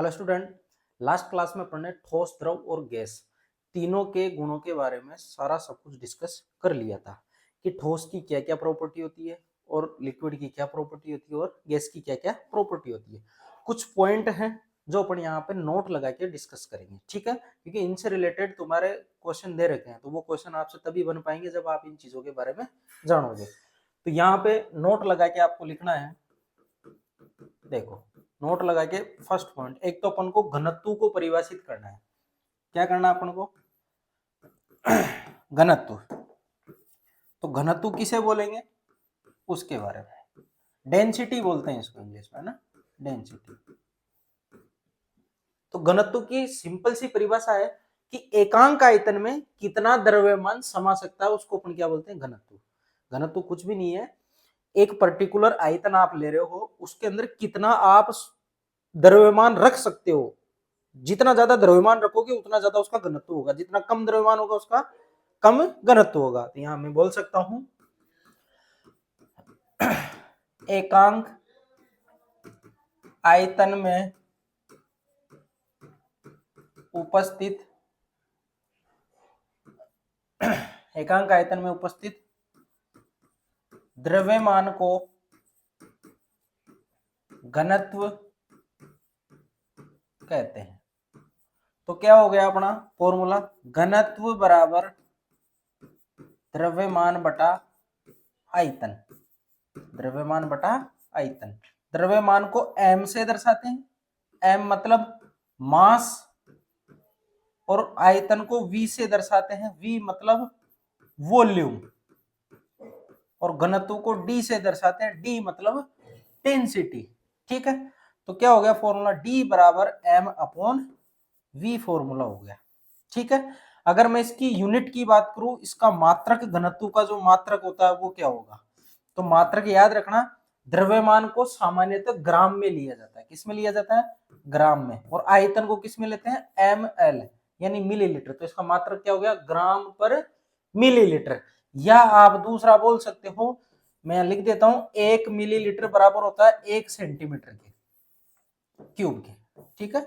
Hello student, last class में अपन ने ठोस, द्रव और गैस तीनों के गुणों के बारे में सारा सब कुछ डिस्कस कर लिया था कि ठोस की क्या क्या प्रॉपर्टी होती है और लिक्विड की क्या प्रॉपर्टी होती है और गैस की क्या क्या प्रॉपर्टी होती है। कुछ पॉइंट हैं जो अपन यहाँ पे नोट लगा के डिस्कस करेंगे, ठीक है, क्योंकि इनसे रिलेटेड तुम्हारे क्वेश्चन दे रखे हैं, तो वो क्वेश्चन आपसे तभी बन पाएंगे जब आप इन चीजों के बारे में जानोगे। तो यहाँ पे नोट लगा के आपको लिखना है। देखो, नोट लगा के फर्स्ट पॉइंट, एक तो अपन को घनत्व को परिभाषित करना है। क्या करना है अपन को? घनत्व। तो घनत्व किसे बोलेंगे उसके बारे में, डेंसिटी बोलते हैं इसको इंग्लिश में, ना, डेंसिटी। तो घनत्व की सिंपल सी परिभाषा है कि एकांक आयतन में कितना द्रव्यमान समा सकता है, उसको अपन क्या बोलते हैं? घनत्व। घनत्व कुछ भी नहीं है, एक पर्टिकुलर आयतन आप ले रहे हो, उसके अंदर कितना आप द्रव्यमान रख सकते हो। जितना ज्यादा द्रव्यमान रखोगे उतना ज्यादा उसका घनत्व होगा, जितना कम द्रव्यमान होगा उसका कम घनत्व होगा। तो यहां मैं बोल सकता हूं एकांक आयतन में उपस्थित एकांक आयतन में उपस्थित द्रव्यमान को घनत्व कहते हैं। तो क्या हो गया अपना फॉर्मूला? घनत्व बराबर द्रव्यमान बटा आयतन। द्रव्यमान बटा आयतन। द्रव्यमान को m से दर्शाते हैं, m मतलब मास, और आयतन को v से दर्शाते हैं, v मतलब वॉल्यूम, और घनत्व को d से दर्शाते हैं, d मतलब डेंसिटी। ठीक है, तो क्या हो गया फॉर्मूला? d बराबर m अपॉन v फॉर्मूला हो गया। ठीक है, अगर मैं इसकी यूनिट की बात करूं, इसका मात्रक, घनत्व का जो मात्रक होता है वो क्या होगा? तो मात्रक याद रखना, द्रव्यमान को सामान्यतः ग्राम में लिया जाता है। किस में लिया जाता है? ग्राम में। और आयतन को किस में लेते हैं? ml यानी मिलीलीटर। तो इसका मात्रक क्या हो गया? ग्राम पर मिलीलीटर। या आप दूसरा बोल सकते हो, मैं लिख देता हूं, 1 मिलीलीटर बराबर होता है 1 सेंटीमीटर के क्यूब के। ठीक है,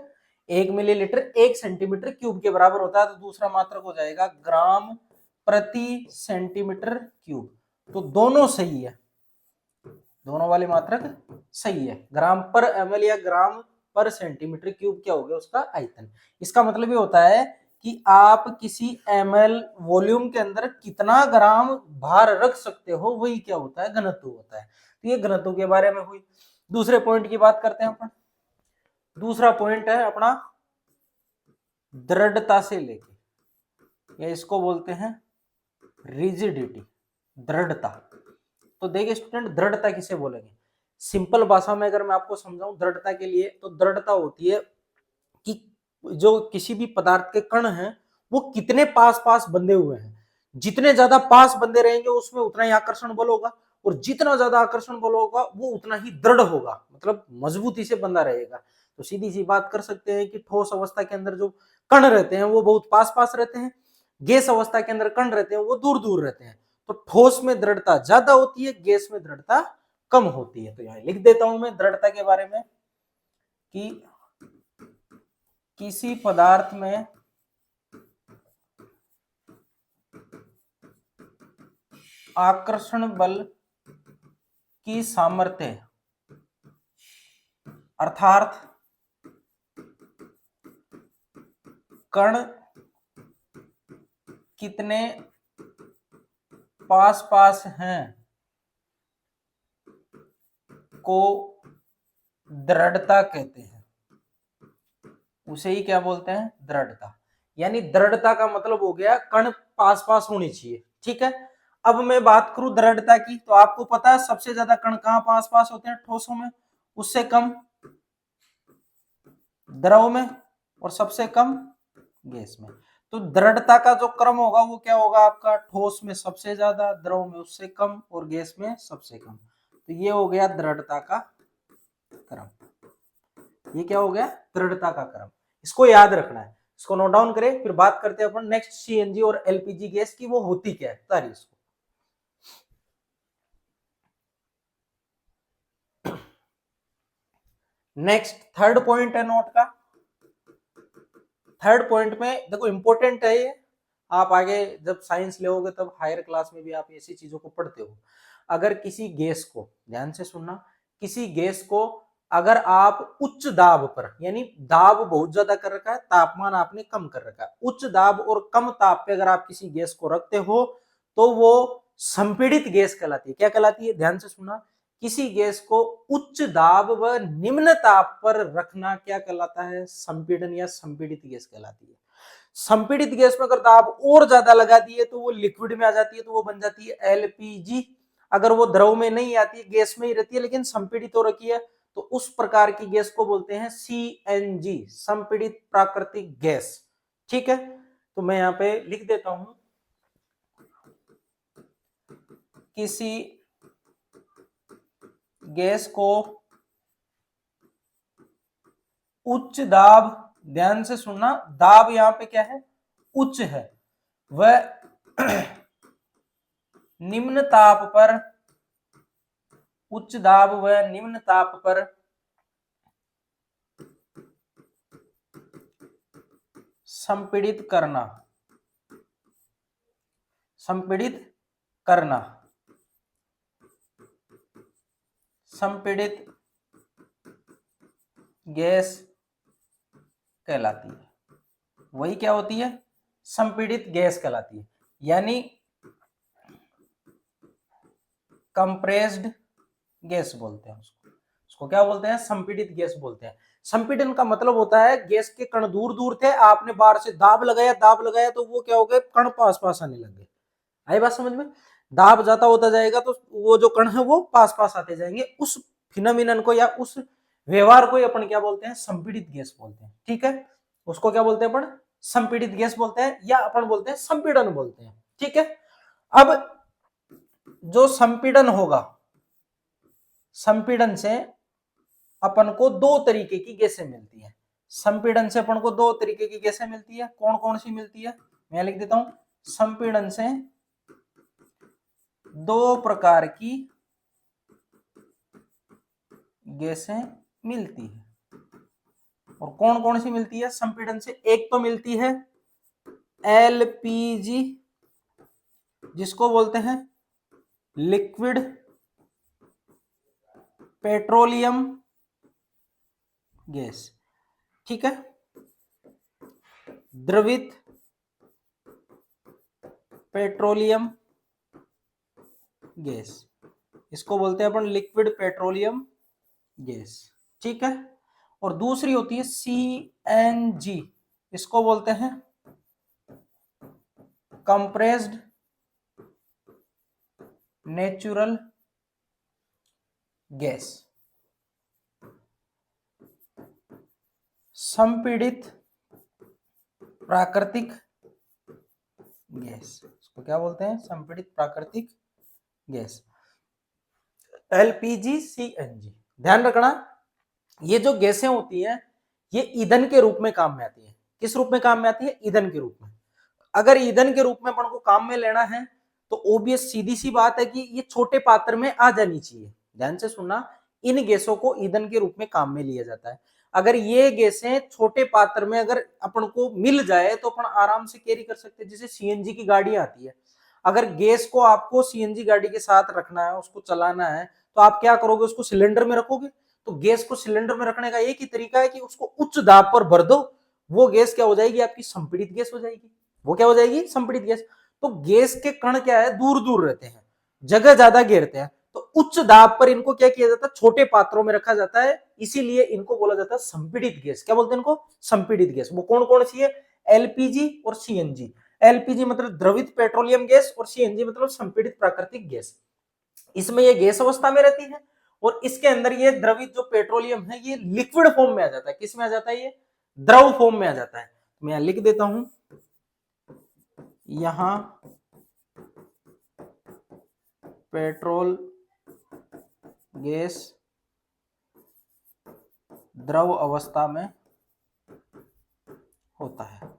1 मिलीलीटर 1 सेंटीमीटर क्यूब के बराबर होता है। तो दूसरा मात्रक हो जाएगा ग्राम प्रति सेंटीमीटर क्यूब। तो दोनों सही है, दोनों वाली मात्रक सही है। ग्राम पर एमएल या ग्राम पर सेंटीमीटर क्यूब क्या हो गया? उसका आयतन। इसका मतलब ये होता है कि आप किसी एमएल वॉल्यूम के अंदर कितना ग्राम भार रख सकते हो, वही क्या होता है? घनत्व होता है। तो ये घनत्व के बारे में हुई। दूसरे पॉइंट की बात करते हैं अपन। दूसरा पॉइंट है अपना दृढ़ता से लेके, या इसको बोलते हैं रिजिडिटी, दृढ़ता। तो देखिए स्टूडेंट, दृढ़ता किसे बोलेंगे? सिंपल भाषा में अगर मैं आपको समझाऊं दृढ़ता के लिए, तो दृढ़ता होती है कि जो किसी भी पदार्थ के कण हैं वो कितने पास पास बंधे हुए हैं। जितने ज्यादा पास बंधे रहेंगे उसमें उतना ही आकर्षण बल होगा, और जितना ज्यादा आकर्षण बल होगा वो उतना ही दृढ़ होगा, मतलब मजबूती से बंधा रहेगा। तो सीधी सी बात कर सकते हैं कि ठोस अवस्था के अंदर जो कण रहते हैं वो बहुत पास पास रहते हैं, गैस अवस्था के अंदर कण रहते हैं वो दूर दूर रहते हैं। तो ठोस में दृढ़ता ज्यादा होती है, गैस में दृढ़ता कम होती है। तो यहां लिख देता हूं मैं दृढ़ता के बारे में कि किसी पदार्थ में आकर्षण बल की सामर्थ्य, अर्थात कण कितने पास पास हैं को दृढ़ता कहते हैं। उसे ही क्या बोलते हैं? दृढ़ता। यानी दृढ़ता का मतलब हो गया कण पास पास होनी चाहिए। ठीक है, अब मैं बात करूं दृढ़ता की, तो आपको पता है सबसे ज्यादा कण कहां पास पास होते हैं? ठोसों में। उससे कम द्रव में, और सबसे कम गैस में। तो दृढ़ता का जो क्रम होगा वो क्या होगा आपका? ठोस में सबसे ज्यादा, द्रव में उससे कम, और गैस में सबसे कम। तो ये हो गया दृढ़ता का क्रम। ये क्या हो गया? दृढ़ता का क्रम। इसको याद रखना है, इसको नोट डाउन करें, फिर बात करते हैं अपन नेक्स्ट सीएनजी और एलपीजी गैस की, वो होती क्या है, तारी इसको। नेक्स्ट थर्ड पॉइंट है नोट का, थर्ड पॉइंट में देखो इंपॉर्टेंट है ये, आप आगे जब साइंस लोगे तब हायर क्लास में भी आप ऐसी चीजों को पढ़ते हो। अगर किसी गैस को, ध्यान से सुनना, किसी गैस को अगर आप उच्च दाब पर, यानी दाब बहुत ज्यादा कर रखा है, तापमान आपने कम कर रखा है, उच्च दाब और कम ताप पे अगर आप किसी गैस को रखते हो तो वो संपीड़ित गैस कहलाती है। क्या कहलाती है? ध्यान से सुना, किसी गैस को उच्च दाब व निम्न ताप पर रखना क्या कहलाता है? संपीड़न या संपीड़ित गैस कहलाती है। संपीड़ित गैस में अगर दाब और ज्यादा लगा दिए तो वो लिक्विड में आ जाती है, तो वो बन जाती है एलपीजी। अगर वो द्रव में नहीं आती है, गैस में ही रहती है लेकिन संपीड़ित हो रखी है, तो उस प्रकार की गैस को बोलते हैं सीएनजी, संपीड़ित प्राकृतिक गैस। ठीक है, तो मैं यहां पे लिख देता हूं, किसी गैस को उच्च दाब, ध्यान से सुनना, दाब यहां पे क्या है? उच्च है, वह निम्न ताप पर, उच्च दाब व निम्न ताप पर संपीड़ित करना, संपीड़ित करना, संपीड़ित गैस कहलाती है। वही क्या होती है? संपीड़ित गैस कहलाती है, यानी कंप्रेस्ड गैस बोलते हैं उसको। उसको क्या बोलते हैं? संपीड़ित गैस बोलते हैं। संपीड़न का मतलब होता है गैस के कण दूर दूर थे, आपने बाहर से दाब लगाया तो वो क्या हो गए? कण पास पास आने लग गए। आई बात समझ में? दाब ज्यादा होता जाएगा तो वो जो कण है वो पास पास आते जाएंगे। उस फिनोमिनन को या उस व्यवहार को अपन क्या बोलते हैं? संपीड़ित गैस बोलते हैं। ठीक है, उसको क्या बोलते हैं अपन? संपीड़ित गैस बोलते हैं, या अपन बोलते हैं संपीड़न बोलते हैं। ठीक है, अब जो संपीड़न होगा, संपीड़न से अपन को दो तरीके की गैसें मिलती है। संपीड़न से अपन को दो तरीके की गैसें मिलती है। कौन कौन सी मिलती है? मैं लिख देता हूं, संपीड़न से दो प्रकार की गैसें मिलती है। और कौन कौन सी मिलती है संपीड़न से? एक तो मिलती है एलपीजी, जिसको बोलते हैं लिक्विड पेट्रोलियम गैस। ठीक है, द्रवित पेट्रोलियम गैस, इसको बोलते हैं अपन लिक्विड पेट्रोलियम गैस। ठीक है, और दूसरी होती है सीएनजी, इसको बोलते हैं कंप्रेस्ड नेचुरल गैस, संपीड़ित प्राकृतिक गैस। इसको क्या बोलते हैं? संपीड़ित प्राकृतिक गैस, एलपीजी, सीएनजी। ध्यान रखना, ये जो गैसें होती हैं ये ईंधन के रूप में काम में आती है। किस रूप में काम में आती है? ईंधन के रूप में। अगर ईंधन के रूप में अपन को काम में लेना है तो ओबियस सीधी सी बात है कि ये छोटे पात्र में आ जानी चाहिए। ध्यान से सुनना, इन गैसों को ईंधन के रूप में काम में लिया जाता है। अगर ये गैसें छोटे पात्र में अगर अपन को मिल जाए तो अपन आराम से कैरी कर सकते हैं। जैसे सीएनजी की गाड़ी आती है, अगर गैस को आपको सीएनजी गाड़ी के साथ रखना है, उसको चलाना है, तो आप क्या करोगे? उसको सिलेंडर में रखोगे। तो गैस को सिलेंडर में रखने का एक ही तरीका है कि उसको उच्च दाब पर भर दो, वो गैस क्या हो जाएगी? आपकी संपीड़ित गैस हो जाएगी। वो क्या हो जाएगी? संपीड़ित गैस। तो गैस के कण क्या है? दूर दूर रहते हैं, जगह ज्यादा घेरते हैं, तो उच्च दाब पर इनको क्या किया जाता है? छोटे पात्रों में रखा जाता है, इसीलिए इनको बोला जाता है संपीड़ित गैस। क्या बोलते हैं इनको? संपीड़ित गैस। वो कौन कौन सी है? एलपीजी और सीएनजी। एलपीजी मतलब द्रवित पेट्रोलियम गैस, और सीएनजी मतलब संपीड़ित प्राकृतिक गैस। इसमें ये गैस अवस्था में रहती है, और इसके अंदर ये द्रवित जो पेट्रोलियम है ये लिक्विड फॉर्म में आ जाता है। किस में आ जाता है? ये द्रव फॉर्म में आ जाता है। मैं यहां लिख देता हूं, यहां पेट्रोल गैस द्रव अवस्था में होता है।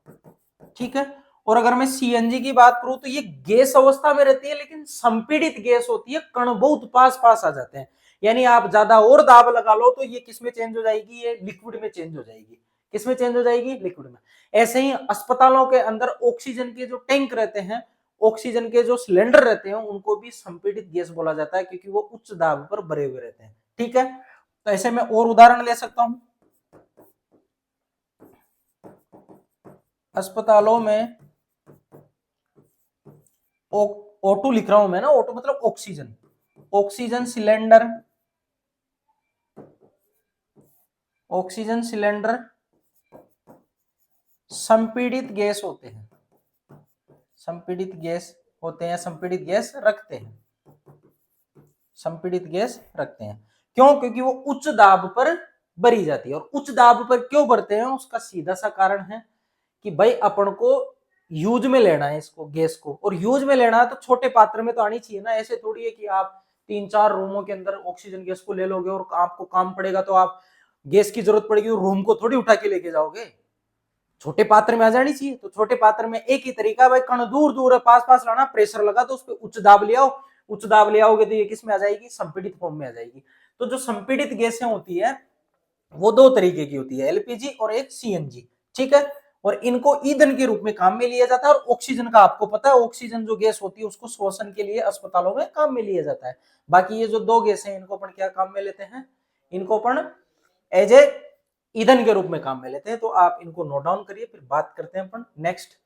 ठीक है, और अगर मैं सीएनजी की बात करूं तो ये गैस अवस्था में रहती है लेकिन संपीड़ित गैस होती है, कण बहुत पास पास आ जाते हैं। यानी आप ज्यादा और दाब लगा लो तो ये किस में चेंज हो जाएगी? ये लिक्विड में चेंज हो जाएगी। किसमें चेंज हो जाएगी, लिक्विड में। ऐसे ही अस्पतालों के अंदर ऑक्सीजन के जो टैंक रहते हैं, ऑक्सीजन के जो सिलेंडर रहते हैं, उनको भी संपीड़ित गैस बोला जाता है, क्योंकि वो उच्च दाब पर भरे हुए रहते हैं। ठीक है, तो ऐसे में और उदाहरण ले सकता हूं, अस्पतालों में O2 लिख रहा हूं मैं ना, O2 मतलब oxygen, oxygen cylinder, oxygen cylinder संपीड़ित गैस होते हैं, संपीड़ित गैस होते हैं, संपीड़ित गैस रखते हैं, संपीड़ित गैस रखते हैं। क्यों? क्योंकि वो उच्च दाब पर भरी जाती है। और उच्च दाब पर क्यों भरते हैं, उसका सीधा सा कारण है कि भाई अपन को यूज में लेना है इसको, गैस को, और यूज में लेना है तो छोटे पात्र में तो आनी चाहिए ना। ऐसे थोड़ी है कि आप 3-4 रूमों के अंदर ऑक्सीजन गैस को ले लोगे और आपको काम पड़ेगा तो आप गैस की जरूरत पड़ेगी और रूम को थोड़ी उठा के लेके जाओगे, छोटे पात्र में आ जानी चाहिए। तो छोटे पात्र में एक ही तरीका, भाई कण दूर दूर है, पास पास लाना, प्रेशर लगा तो उस पर उच्च दाब ले आओ, उच्च दाब ले आओगे तो ये किस में आ जाएगी, संपीड़ित फॉर्म में आ जाएगी। तो जो संपीड़ित गैसें होती है वो दो तरीके की होती है, एलपीजी और एक सीएनजी। ठीक है, और इनको ईंधन के रूप में काम में लिया जाता है। और ऑक्सीजन का आपको पता है, ऑक्सीजन जो गैस होती है उसको श्वसन के लिए अस्पतालों में काम में लिया जाता है। बाकी ये जो दो गैसें हैं इनको अपन क्या काम में लेते हैं, इनको अपन एज ए ईंधन के रूप में काम में लेते हैं। तो आप इनको नोट डाउन करिए, फिर बात करते हैं अपन नेक्स्ट।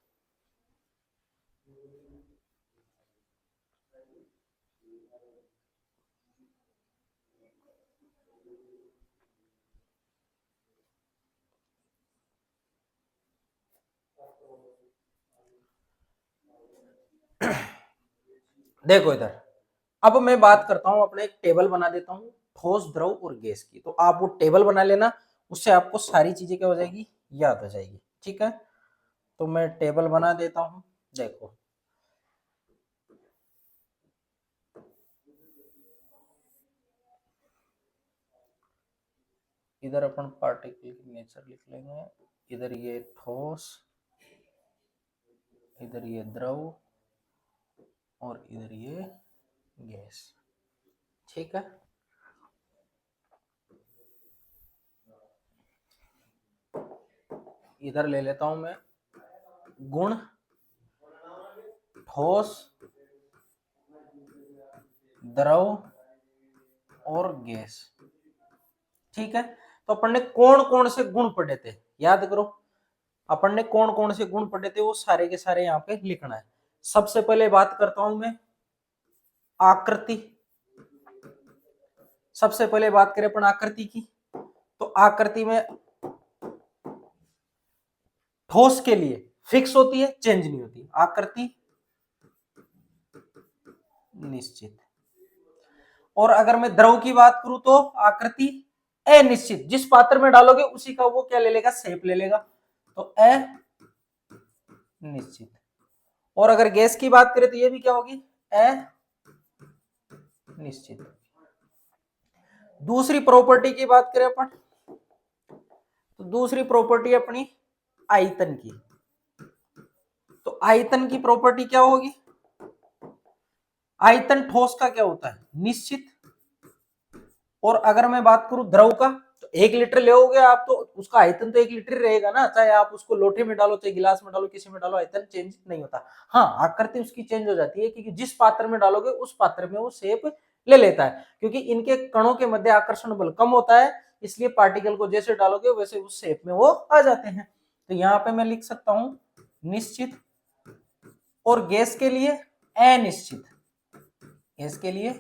देखो इधर, अब मैं बात करता हूं, अपने एक टेबल बना देता हूं ठोस, द्रव और गैस की। तो आप वो टेबल बना लेना, उससे आपको सारी चीजें क्या हो जाएगी, याद हो जाएगी। ठीक है, तो मैं टेबल बना देता हूं। देखो इधर अपन पार्टिकल की नेचर लिख लेंगे, इधर ये ठोस, इधर ये द्रव और इधर ये गैस। ठीक है, इधर ले लेता हूं मैं गुण ठोस, द्रव और गैस। ठीक है, तो अपन ने कौन कौन से गुण पढ़े थे, याद करो। अपन ने कौन कौन से गुण पढ़े थे वो सारे के सारे यहाँ पे लिखना है। सबसे पहले बात करता हूं मैं आकृति। सबसे पहले बात करें अपन आकृति की, तो आकृति में ठोस के लिए फिक्स होती है, चेंज नहीं होती, आकृति निश्चित। और अगर मैं द्रव की बात करूं तो आकृति अनिश्चित, जिस पात्र में डालोगे उसी का वो क्या ले लेगा, शेप ले लेगा, तो अनिश्चित। और अगर गैस की बात करें तो ये भी क्या होगी, अनिश्चित। दूसरी प्रॉपर्टी की बात करें अपन, तो दूसरी प्रॉपर्टी अपनी आयतन की। तो आयतन की प्रॉपर्टी क्या होगी, आयतन ठोस का क्या होता है, निश्चित। और अगर मैं बात करूं द्रव का, तो 1 लीटर लेोगे आप तो उसका आयतन तो 1 लीटर रहेगा ना, चाहे आप उसको लोटे में डालो, चाहे गिलास में डालो, किसी में डालो, आयतन चेंज नहीं होता। हाँ, आकृति उसकी चेंज हो जाती है, क्योंकि जिस पात्र में डालोगे उस पात्र में वो शेप ले लेता है, क्योंकि इनके कणों के मध्य आकर्षण बल कम होता है, इसलिए पार्टिकल को जैसे डालोगे वैसे उस शेप में वो आ जाते हैं। तो यहाँ पे मैं लिख सकता हूं निश्चित, और गैस के लिए अनिश्चित, गैस के लिए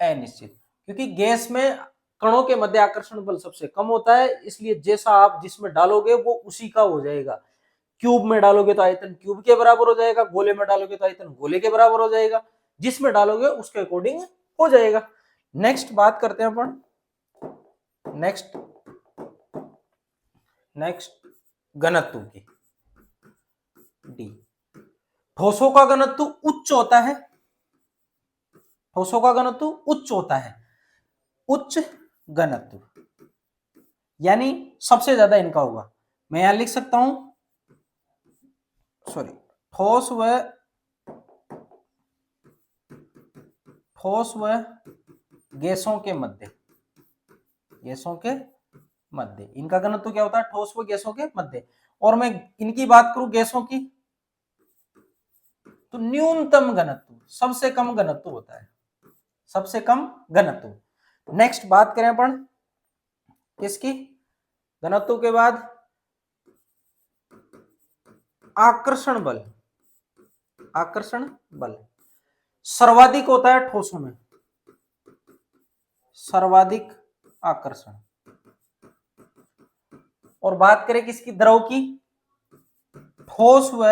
अनिश्चित, क्योंकि गैस में कणों के मध्य आकर्षण बल सबसे कम होता है, इसलिए जैसा आप जिसमें डालोगे वो उसी का हो जाएगा। क्यूब में डालोगे तो आयतन क्यूब के बराबर हो जाएगा, गोले में डालोगे तो आयतन गोले के बराबर हो जाएगा, जिसमें डालोगे उसके अकॉर्डिंग हो जाएगा। नेक्स्ट बात करते हैं अपन, नेक्स्ट नेक्स्ट घनत्व की, डी। ठोसों का घनत्व उच्च होता है, ठोसों का घनत्व उच्च होता है, उच्च घनत्व यानी सबसे ज्यादा इनका होगा। मैं यहां लिख सकता हूं, सॉरी, ठोस व गैसों के मध्य, गैसों के मध्य। इनका घनत्व क्या होता है, ठोस व गैसों के मध्य। और मैं इनकी बात करूं गैसों की, तो न्यूनतम घनत्व, सबसे कम घनत्व होता है, सबसे कम घनत्व। नेक्स्ट बात करें अपन किसकी, घनत्व के बाद आकर्षण बल। आकर्षण बल सर्वाधिक होता है ठोसों में, सर्वाधिक आकर्षण। और बात करें किसकी, द्रव की, ठोस व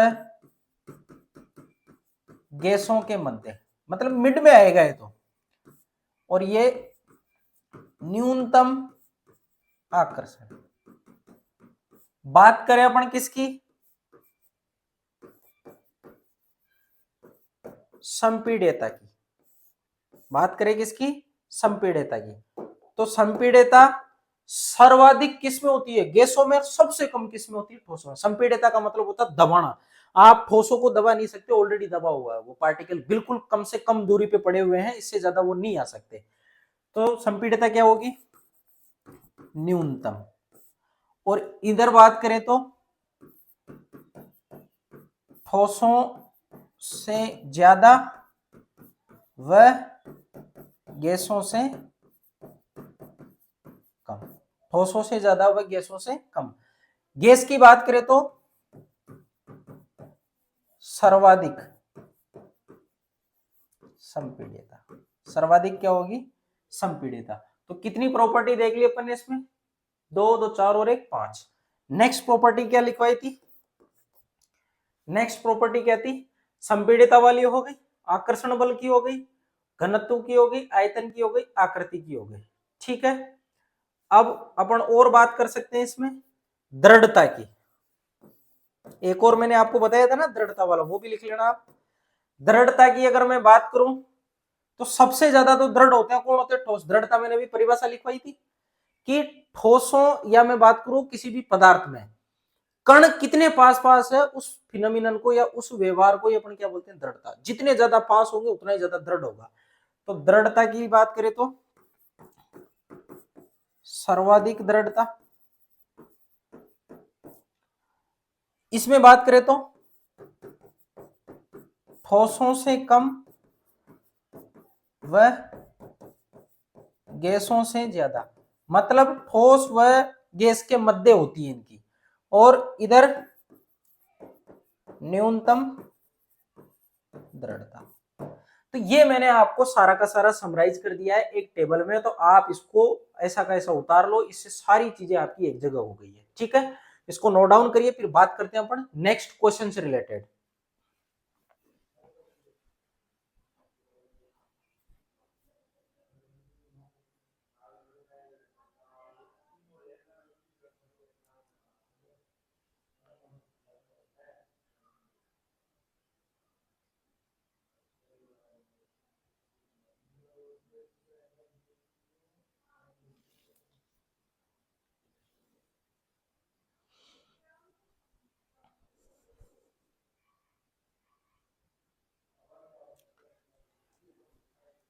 गैसों के मध्य, मतलब मिड में आएगा ये तो। और ये न्यूनतम आकर्षण। बात करें अपन किसकी, संपीड्यता की। बात करें किसकी, संपीड्यता की। तो संपीड्यता सर्वाधिक किसमें होती है, गैसों में, सबसे कम किसमें होती है, ठोसों में। संपीड्यता का मतलब होता है दबाना। आप ठोसों को दबा नहीं सकते, ऑलरेडी दबा हुआ है वो पार्टिकल, बिल्कुल कम से कम दूरी पे पड़े हुए हैं, इससे ज्यादा वो नहीं आ सकते। तो संपीड्यता क्या होगी, न्यूनतम। और इधर बात करें तो ठोसों से ज्यादा व गैसों से कम, ठोसों से ज्यादा व गैसों से कम। गैस की बात करें तो सर्वाधिक संपीड्यता, सर्वाधिक क्या होगी, संपीड्यता। तो कितनी प्रॉपर्टी देख ली अपन ने इसमें, दो, दो चार और एक पांच। नेक्स्ट प्रॉपर्टी क्या लिखवाई थी, नेक्स्ट प्रॉपर्टी क्या थी, संपीड्यता वाली हो गई, आकर्षण बल की हो गई, घनत्व की हो गई, आयतन की हो गई, आकृति की हो गई। ठीक है, अब अपन और बात कर सकते हैं इसमें दृढ़ता की। एक और मैंने आपको बताया था ना दृढ़ता वाला, वो भी लिख लेना आप। दृढ़ता की अगर मैं बात करूं तो सबसे ज्यादा तो दृढ़ होते हैं, कौन होते हैं, ठोस। दृढ़ता मैंने भी परिभाषा लिखवाई थी कि ठोसों, या मैं बात करूं किसी भी पदार्थ में, कण कितने पास पास है, उस फिनोमिनन को या उस व्यवहार को अपन क्या बोलते हैं, दृढ़ता। जितने ज्यादा पास होंगे उतना ही ज्यादा दृढ़ होगा। तो दृढ़ता की बात करें तो सर्वाधिक दृढ़ता, इसमें बात करें तो ठोसों से कम व गैसों से ज्यादा, मतलब ठोस व गैस के मध्य होती है इनकी। और इधर न्यूनतम दृढ़ता। तो ये मैंने आपको सारा का सारा समराइज कर दिया है एक टेबल में, तो आप इसको ऐसा का ऐसा उतार लो, इससे सारी चीजें आपकी एक जगह हो गई है। ठीक है, इसको नोट डाउन करिए, फिर बात करते हैं अपन नेक्स्ट क्वेश्चन से रिलेटेड।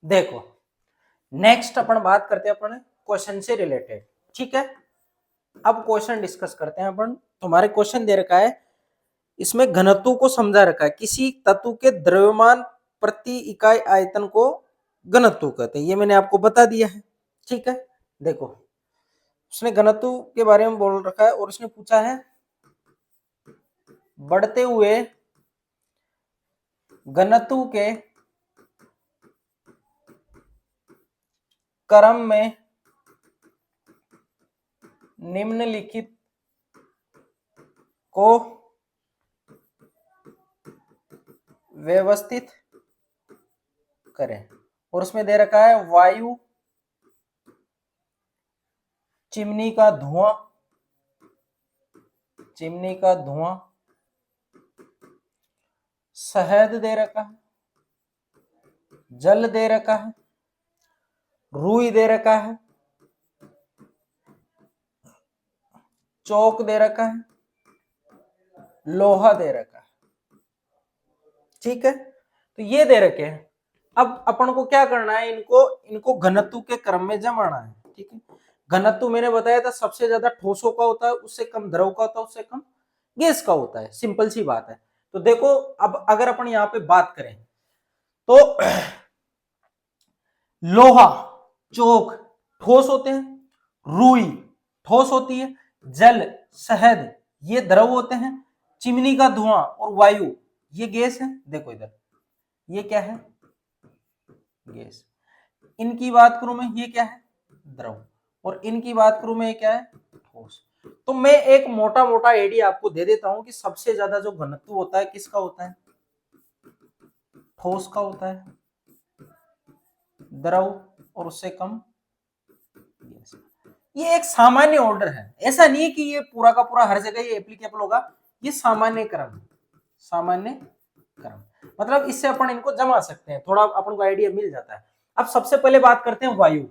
देखो, नेक्स्ट अपन बात करते हैं अपन क्वेश्चन से रिलेटेड। ठीक है, अब क्वेश्चन डिस्कस करते हैं अपन। तुम्हारे क्वेश्चन दे रखा है, इसमें घनत्व को समझा रखा है, किसी तत्व के द्रव्यमान प्रति इकाई आयतन को घनत्व कहते हैं, ये मैंने आपको बता दिया है। ठीक है, देखो उसने घनत्व के बारे में बोल रखा है और उसने पूछा है बढ़ते हुए घनत्व के क्रम में निम्नलिखित को व्यवस्थित करें। और उसमें दे रखा है वायु, चिमनी का धुआं, चिमनी का धुआं, शहद दे रखा है, जल दे रखा है, रुई दे रखा है, चौक दे रखा है, लोहा दे रखा है। ठीक है, तो ये दे रखे हैं। अब अपन को क्या करना है, इनको घनत्व के क्रम में जमाना है। ठीक है, घनत्व मैंने बताया था सबसे ज्यादा ठोसों का होता है, उससे कम द्रव का होता है, उससे कम गैस का होता है। सिंपल सी बात है। तो देखो अब अगर अपन यहाँ पे बात करें तो लोहा, चोक ठोस होते हैं, रुई ठोस होती है, जल, शहद ये द्रव होते हैं, चिमनी का धुआं और वायु ये गैस है। देखो इधर ये क्या है, गैस। इनकी बात करूं मैं, ये क्या है, द्रव। और इनकी बात करूं मैं, ये क्या है, ठोस। तो मैं एक मोटा मोटा आइडिया आपको दे देता हूं कि सबसे ज्यादा जो घनत्व होता है किसका होता है, ठोस का होता है, द्रव और उससे कम गैस। ये एक सामान्य ऑर्डर है, ऐसा नहीं है कि ये पूरा का पूरा हर जगह ये एप्लीकेबल होगा, ये सामान्य क्रम, सामान्य क्रम। मतलब इससे अपन इनको जमा सकते हैं, थोड़ा अपन को आइडिया मिल जाता है। अब सबसे पहले बात करते हैं वायु।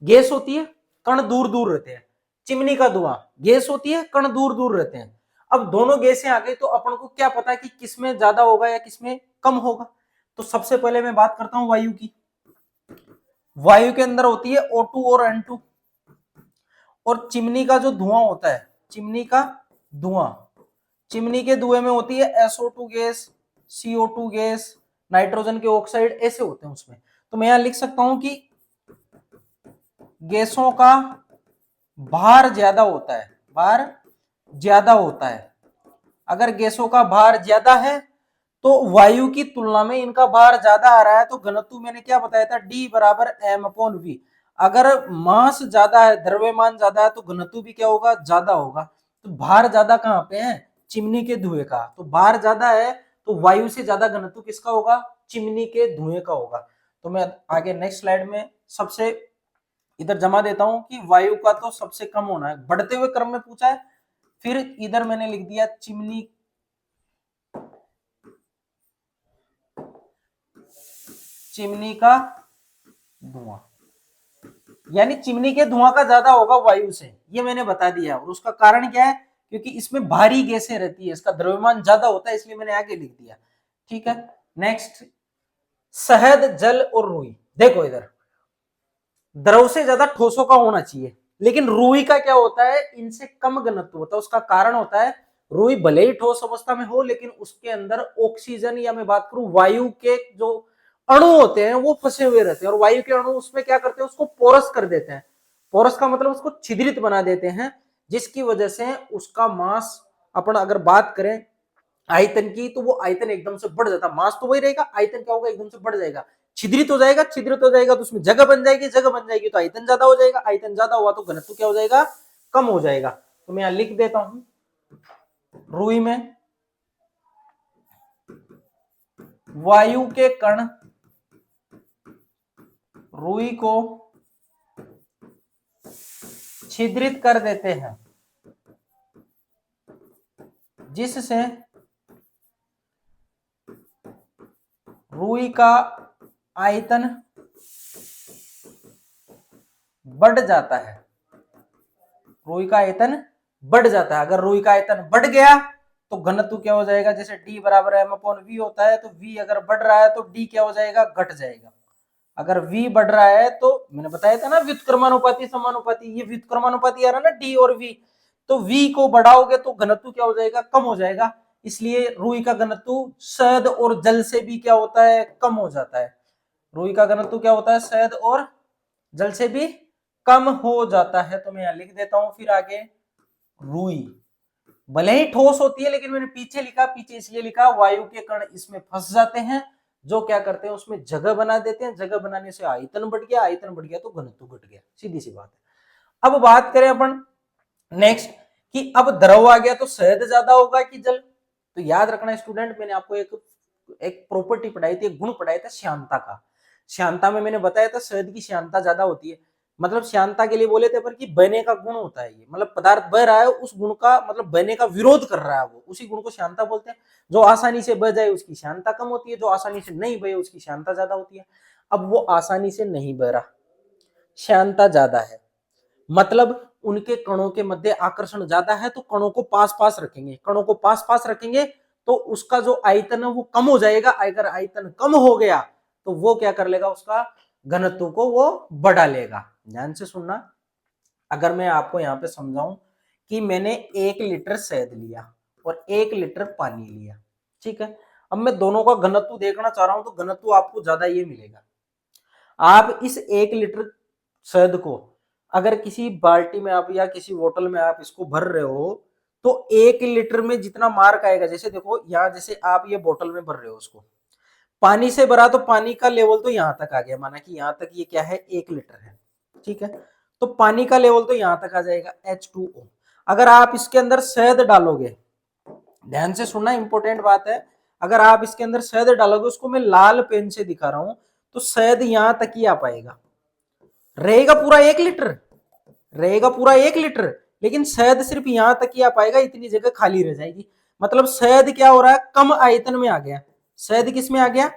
गैस होती है, कण दूर दूर रहते हैं। चिमनी का धुआं गैस होती है, कण दूर दूर रहते हैं। अब दोनों गैसें आ गई तो अपन को क्या पता है कि किसमें ज्यादा होगा या किसमें कम होगा। तो सबसे पहले मैं बात करता हूं वायु की। वायु के अंदर होती है O2 और N2। और चिमनी का जो धुआं होता है, चिमनी का धुआं, चिमनी के धुएं में होती है SO2 gas, CO2 gas, nitrogen के ऑक्साइड ऐसे होते हैं उसमें। तो मैं यहां लिख सकता हूं कि गैसों का भार ज्यादा होता है, भार ज्यादा होता है। अगर गैसों का भार ज्यादा है तो वायु की तुलना में इनका भार ज्यादा आ रहा है, तो घनत्व मैंने क्या बताया था, D बराबर m/v। अगर मास ज्यादा है, द्रव्यमान ज्यादा है, तो घनत्व भी क्या होगा, ज्यादा होगा। तो भार ज्यादा कहां पे है, चिमनी के धुएं का। तो भार ज्यादा है तो वायु से ज्यादा घनत्व किसका होगा, चिमनी के धुएं का होगा। तो मैं आगे नेक्स्ट स्लाइड में सबसे इधर जमा देता हूं कि वायु का तो सबसे कम होना है, बढ़ते हुए क्रम में पूछा है। फिर इधर मैंने लिख दिया चिमनी, चिमनी का धुआं, यानी चिमनी के धुआं का ज्यादा होगा वायु से, ये मैंने बता दिया। और उसका कारण क्या है, क्योंकि इसमें भारी गैसें रहती है, इसका द्रव्यमान ज्यादा होता है, इसलिए मैंने आगे लिख दिया। ठीक है, नेक्स्ट शहद, जल और रुई। देखो इधर द्रव से ज्यादा ठोसों का होना चाहिए, लेकिन रुई का क्या होता है, इनसे कम घनत्व होता है। उसका कारण होता है रुई भले ही ठोस अवस्था में हो, लेकिन उसके अंदर ऑक्सीजन या मैं बात करूं वायु के जो अणु होते हैं वो फंसे हुए रहते हैं, और वायु के अणु उसमें क्या करते हैं, उसको पोरस कर देते हैं। पोरस का मतलब उसको छिद्रित बना देते हैं, जिसकी वजह से उसका मास, अपन अगर बात करें आयतन की, तो वो आयतन एकदम से बढ़ जाता है। मास तो वही रहेगा, आयतन क्या होगा, एकदम से बढ़ जाएगा। छिद्रित हो जाएगा, छिद्रित हो जाएगा तो उसमें जगह बन जाएगी, जगह बन जाएगी तो आयतन ज्यादा हो जाएगा, आयतन ज्यादा हुआ तो घनत्व क्या हो जाएगा, कम हो जाएगा। तो मैं यहां लिख देता हूं, रुई में वायु के कण रुई को छिद्रित कर देते हैं, जिससे रुई का आयतन बढ़ जाता है, रुई का आयतन बढ़ जाता है। अगर रुई का आयतन बढ़ गया तो घनत्व क्या हो जाएगा, जैसे D बराबर m/v होता है, तो V अगर बढ़ रहा है तो D क्या हो जाएगा, घट जाएगा। अगर V बढ़ रहा है तो मैंने बताया था ना, व्युत्क्रमानुपाती समानुपाती, ये व्युत्क्रमानुपाती आ रहा है ना D और V, तो V को बढ़ाओगे तो घनत्व क्या हो जाएगा, कम हो जाएगा। इसलिए रुई का घनत्व शहद और जल से भी क्या होता है, कम हो जाता है। रुई का घनत्व क्या होता है, शहद और जल से भी कम हो जाता है। तो मैं यहां लिख देता हूं फिर आगे, रुई भले ही ठोस होती है, लेकिन मैंने पीछे लिखा, पीछे इसलिए लिखा वायु के कण इसमें फंस जाते हैं, जो क्या करते हैं उसमें जगह बना देते हैं, जगह बनाने से आयतन बढ़ गया, आयतन बढ़ गया तो घनत्व घट गया, सीधी सी बात है। अब बात करें अपन नेक्स्ट कि अब द्रव आ गया तो शहद ज्यादा होगा कि जल। तो याद रखना स्टूडेंट, मैंने आपको एक प्रॉपर्टी पढ़ाई थी, एक गुण पढ़ाया था श्यानता का। श्यानता में मैंने बताया था शहद की श्यानता ज्यादा होती है। मतलब श्यानता के लिए बोले थे पर कि बहने का गुण होता है, ये मतलब पदार्थ बह रहा है, उस गुण का मतलब बहने का विरोध कर रहा है वो, उसी गुण को श्यानता बोलते हैं। जो आसानी से बह जाए उसकी श्यानता कम होती है, जो आसानी से नहीं बहे उसकी श्यानता ज्यादा होती है। अब वो आसानी से नहीं बह रहा, श्यानता ज्यादा है, मतलब उनके कणों के मध्य आकर्षण ज्यादा है, तो कणों को पास पास रखेंगे, कणों को पास पास रखेंगे तो उसका जो आयतन है वो कम हो जाएगा। अगर आयतन कम हो गया तो वो क्या कर लेगा, उसका घनत्व को वो बढ़ा लेगा। ध्यान से सुनना, अगर मैं आपको यहाँ पे समझाऊं कि मैंने 1 लीटर शहद लिया और 1 लीटर पानी लिया, ठीक है, अब मैं दोनों का घनत्व देखना चाह रहा हूं, तो घनत्व आपको ज्यादा ये मिलेगा। आप इस 1 लीटर शहद को अगर किसी बाल्टी में आप या किसी बोतल में आप इसको भर रहे हो, तो 1 लीटर में जितना मार्क आएगा, जैसे देखो यहाँ, जैसे आप ये बोतल में भर रहे हो उसको, पानी से भरा तो पानी का लेवल तो यहां तक आ गया, माना कि यहां तक ये क्या है, 1 लीटर है, ठीक है, तो पानी का लेवल तो यहां तक आ जाएगा H2O। अगर आप इसके अंदर शहद डालोगे, ध्यान से सुनना, इंपॉर्टेंट बात है, अगर आप इसके अंदर शहद डालोगे, उसको मैं लाल पेन से दिखा रहा हूं, तो शहद यहां तक ही आ पाएगा, रहेगा पूरा 1 लीटर, रहेगा पूरा 1 लीटर, लेकिन शहद सिर्फ यहां तक ही आ पाएगा, इतनी जगह खाली रह जाएगी। मतलब शहद क्या हो रहा है, कम आयतन में आ गया, शहद किस में आ गया,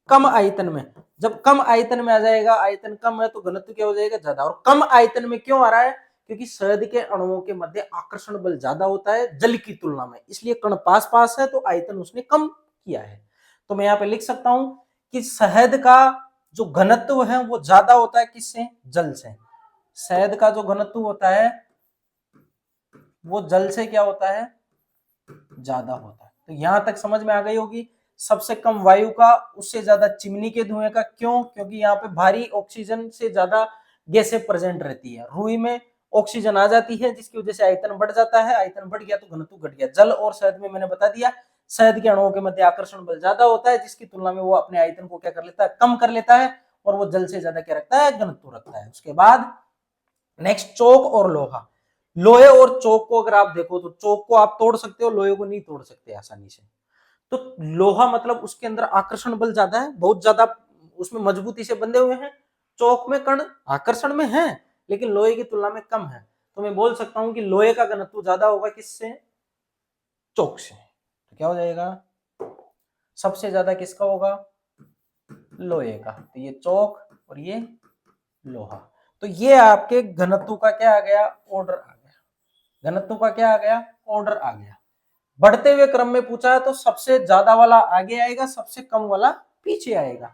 कम आयतन में। जब कम आयतन में आ जाएगा, आयतन कम है तो घनत्व क्या हो जाएगा, ज्यादा। और कम आयतन में क्यों आ रहा है, क्योंकि शहद के अणुओं के मध्य आकर्षण बल ज्यादा होता है जल की तुलना में, इसलिए कण पास पास है तो आयतन उसने कम किया है। तो मैं यहाँ पे लिख सकता हूं कि शहद का जो घनत्व है वो ज्यादा होता है किससे, जल से। शहद का जो घनत्व होता है वो जल से क्या होता है, ज्यादा होता है। तो यहां तक समझ में आ गई होगी। सबसे कम वायु का, उससे ज्यादा चिमनी के धुएं का, क्यों, क्योंकि यहाँ पे भारी ऑक्सीजन से ज्यादा गैसें प्रेजेंट रहती है। रुई में ऑक्सीजन आ जाती है जिसकी वजह से आयतन बढ़ जाता है, आयतन बढ़ गया तो घनत्व घट गया। जल और शहद में मैंने बता दिया, शहद के अणुओं के मध्य आकर्षण बल ज्यादा होता है, जिसकी तुलना में वो अपने आयतन को क्या कर लेता है, कम कर लेता है, और वो जल से ज्यादा क्या रखता है, घनत्व रखता है। उसके बाद नेक्स्ट चौक और लोहा। लोहे और चौक को अगर आप देखो तो चौक को आप तोड़ सकते हो, लोहे को नहीं तोड़ सकते आसानी से। तो लोहा मतलब उसके अंदर आकर्षण बल ज्यादा है, बहुत ज्यादा उसमें मजबूती से बंधे हुए हैं। चौक में कण आकर्षण में है लेकिन लोहे की तुलना में कम है, तो मैं बोल सकता हूं कि लोहे का घनत्व ज्यादा होगा किससे, चौक से। तो क्या हो जाएगा, सबसे ज्यादा किसका होगा, लोहे का। तो ये चौक और ये लोहा। तो ये आपके घनत्व का क्या आ गया, ऑर्डर आ गया। घनत्व का क्या आ गया, ऑर्डर आ गया। बढ़ते हुए क्रम में पूछा है तो सबसे ज्यादा वाला आगे आएगा, सबसे कम वाला पीछे आएगा।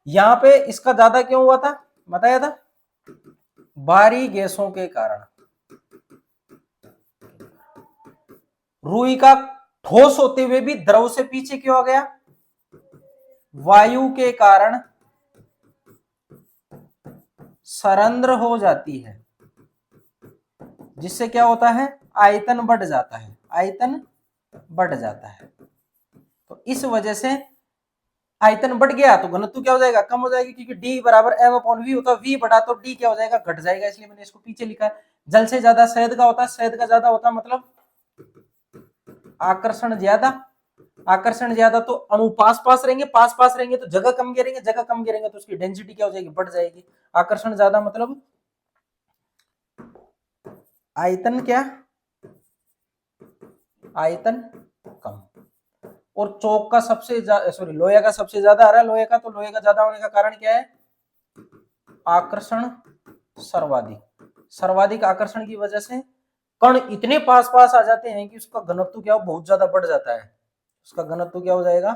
यहां पे इसका ज्यादा क्यों हुआ था, बताया था, बाहरी गैसों के कारण। रुई का ठोस होते हुए भी द्रव से पीछे क्यों आ गया, वायु के कारण सरंध्र हो जाती है, जिससे क्या होता है, आयतन बढ़ जाता है, आयतन बढ़ जाता है। तो इस वजह से आयतन बढ़ गया तो घनत्व क्या हो जाएगा, कम हो जाएगी, क्योंकि D बराबर m अपॉन v होता है। v बढ़ा तो D क्या हो जाएगा, घट जाएगा, इसलिए मैंने इसको पीछे लिखा है। जल से ज्यादा शहद का होता है, शहद का ज्यादा होता है, मतलब आकर्षण ज्यादा। आकर्षण ज्यादा तो अणु पास पास रहेंगे, पास पास रहेंगे तो जगह कम गिरेंगे, जगह कम गिरेंगे तो उसकी डेंसिटी क्या हो जाएगी, बढ़ जाएगी। आकर्षण ज्यादा मतलब आयतन क्या, आयतन कम। और चौक का सबसे सॉरी लोहे का सबसे ज्यादा आ रहा है, लोहे का, तो लोहे का ज्यादा होने का कारण क्या है, आकर्षण सर्वाधिक। सर्वाधिक आकर्षण की वजह से कण इतने पास पास आ जाते हैं कि उसका घनत्व क्या बहुत ज्यादा बढ़ जाता है, उसका घनत्व क्या हो जाएगा,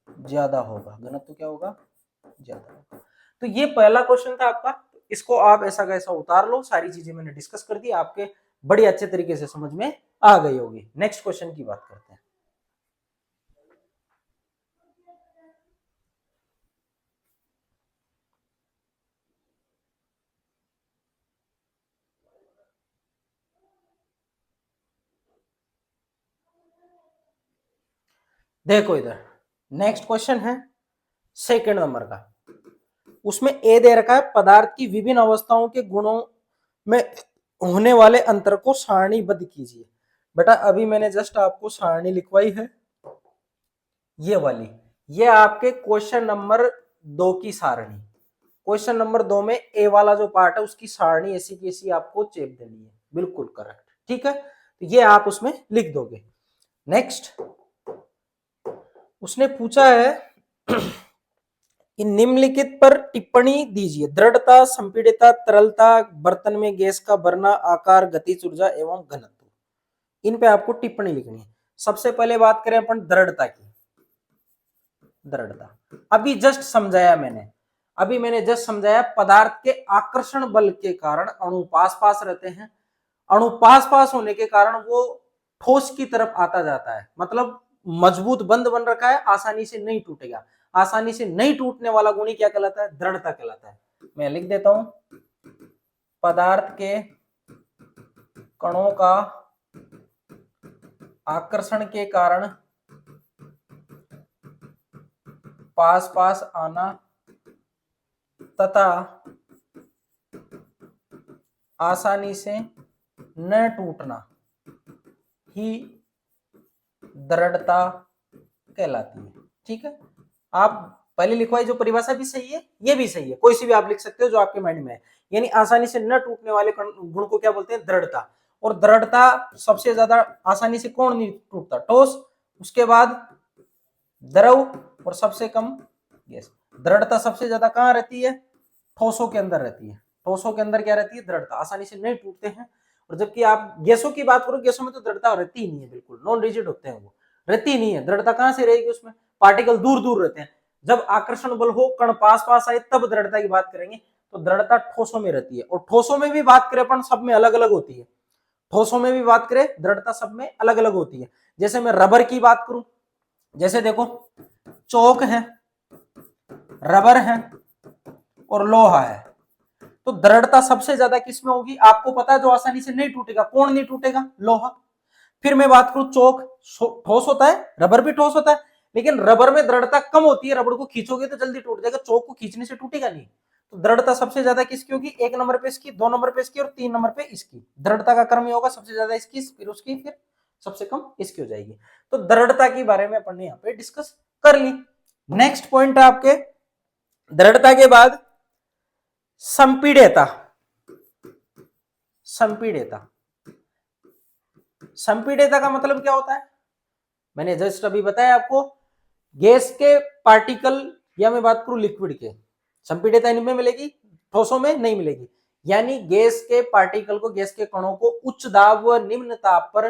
ज्यादा होगा, घनत्व क्या होगा, ज्यादा होगा। तो ये पहला क्वेश्चन था आपका, इसको आप ऐसा का ऐसा उतार लो, सारी चीजें मैंने डिस्कस कर दी, आपके बड़ी अच्छे तरीके से समझ में आ गई होगी। नेक्स्ट क्वेश्चन की बात करते हैं। देखो इधर नेक्स्ट क्वेश्चन है सेकंड नंबर का, उसमें ए दे रखा है, पदार्थ की विभिन्न अवस्थाओं के गुणों में होने वाले अंतर को सारणीबद्ध कीजिए। बेटा अभी मैंने जस्ट आपको सारणी लिखवाई है, ये वाली, ये आपके क्वेश्चन नंबर 2 की सारणी। क्वेश्चन नंबर 2 में ए वाला जो पार्ट है उसकी सारणी ऐसी की ऐसी आपको चेप देनी है, बिल्कुल करेक्ट, ठीक है, तो ये आप उसमें लिख दोगे। नेक्स्ट उसने पूछा है कि निम्नलिखित पर टिप्पणी दीजिए, दृढ़ता, संपीड़ितता, तरलता, बर्तन में गैस का भरना, आकार, गतिज ऊर्जा एवं घनत्व, इन पे आपको टिप्पणी लिखनी है। सबसे पहले बात करें अपन दृढ़ता की। दृढ़ता अभी जस्ट समझाया मैंने, अभी मैंने जस्ट समझाया पदार्थ के आकर्षण बल के कारण अणु पास पास रहते हैं, अणु पास पास होने के कारण वो ठोस की तरफ आता जाता है, मतलब मजबूत बंध बन रखा है, आसानी से नहीं टूटेगा। आसानी से नहीं टूटने वाला गुण ही क्या कहलाता है? दृढ़ता कहलाता है। मैं लिख देता हूं, पदार्थ के कणों का आकर्षण के कारण पास पास आना तथा आसानी से न टूटना ही दृढ़ता कहलाती है। ठीक है, आप पहले लिखवाई जो परिभाषा भी सही है, ये भी सही है, कोई सी भी आप लिख सकते हो जो आपके माइंड में है। यानी आसानी से न टूटने वाले गुण को क्या बोलते हैं? दृढ़ता। और दृढ़ता सबसे ज्यादा आसानी से कौन नहीं टूटता? ठोस, उसके बाद द्रव और सबसे कम गैस। दृढ़ता सबसे ज्यादा कहां रहती है? ठोसों के अंदर रहती है। ठोसों के अंदर क्या रहती है? दृढ़ता, आसानी से नहीं टूटते हैं। और जबकि आप गैसों की बात करो, गैसों में तो दृढ़ता रहती ही नहीं है, बिल्कुल नॉन रिजिड होते हैं वो, रहती ही नहीं है। दृढ़ता कहां से रहेगी उसमें? पार्टिकल दूर दूर रहते हैं। जब आकर्षण बल हो, कण पास पास आए, तब दृढ़ता की बात करेंगे। तो दृढ़ता ठोसों में रहती है। और ठोसों में भी बात करें अपन, सब में अलग अलग होती है। ठोसों में भी बात करें, दृढ़ता सब में अलग अलग होती है। जैसे मैं रबर की बात करूं, जैसे देखो चौक है, रबर है और लोहा है, तो दृढ़ता सबसे ज्यादा किसमें होगी? आपको पता है, जो आसानी से नहीं टूटेगा। कौन नहीं टूटेगा? लोहा। फिर मैं बात करूं, चौक ठोस होता है, रबर भी ठोस होता है, लेकिन रबर में दृढ़ता कम होती है। रबर को खींचोगे तो जल्दी टूट जाएगा, चौक को खींचने से टूटेगा नहीं। तो दृढ़ता सबसे ज्यादा किसकी होगी? 1 नंबर पे इसकी, 2 नंबर पे इसकी और 3 नंबर पे इसकी। दृढ़ता का क्रम ये होगा, सबसे ज्यादा इसकी, फिर उसकी, फिर सबसे कम इसकी हो जाएगी। तो दृढ़ता के बारे में अपन ने यहाँ पे डिस्कस कर ली। नेक्स्ट पॉइंट है आपके, दृढ़ता के बाद संपीड्यता। संपीड्यता, संपीड्यता का मतलब क्या होता है? मैंने जस्ट अभी बताया आपको, गैस के पार्टिकल, या मैं बात करूं लिक्विड के, संपीड्यता इनमें मिलेगी, ठोसों में नहीं मिलेगी। यानी गैस के पार्टिकल को, गैस के कणों को उच्च दाब व निम्न ताप पर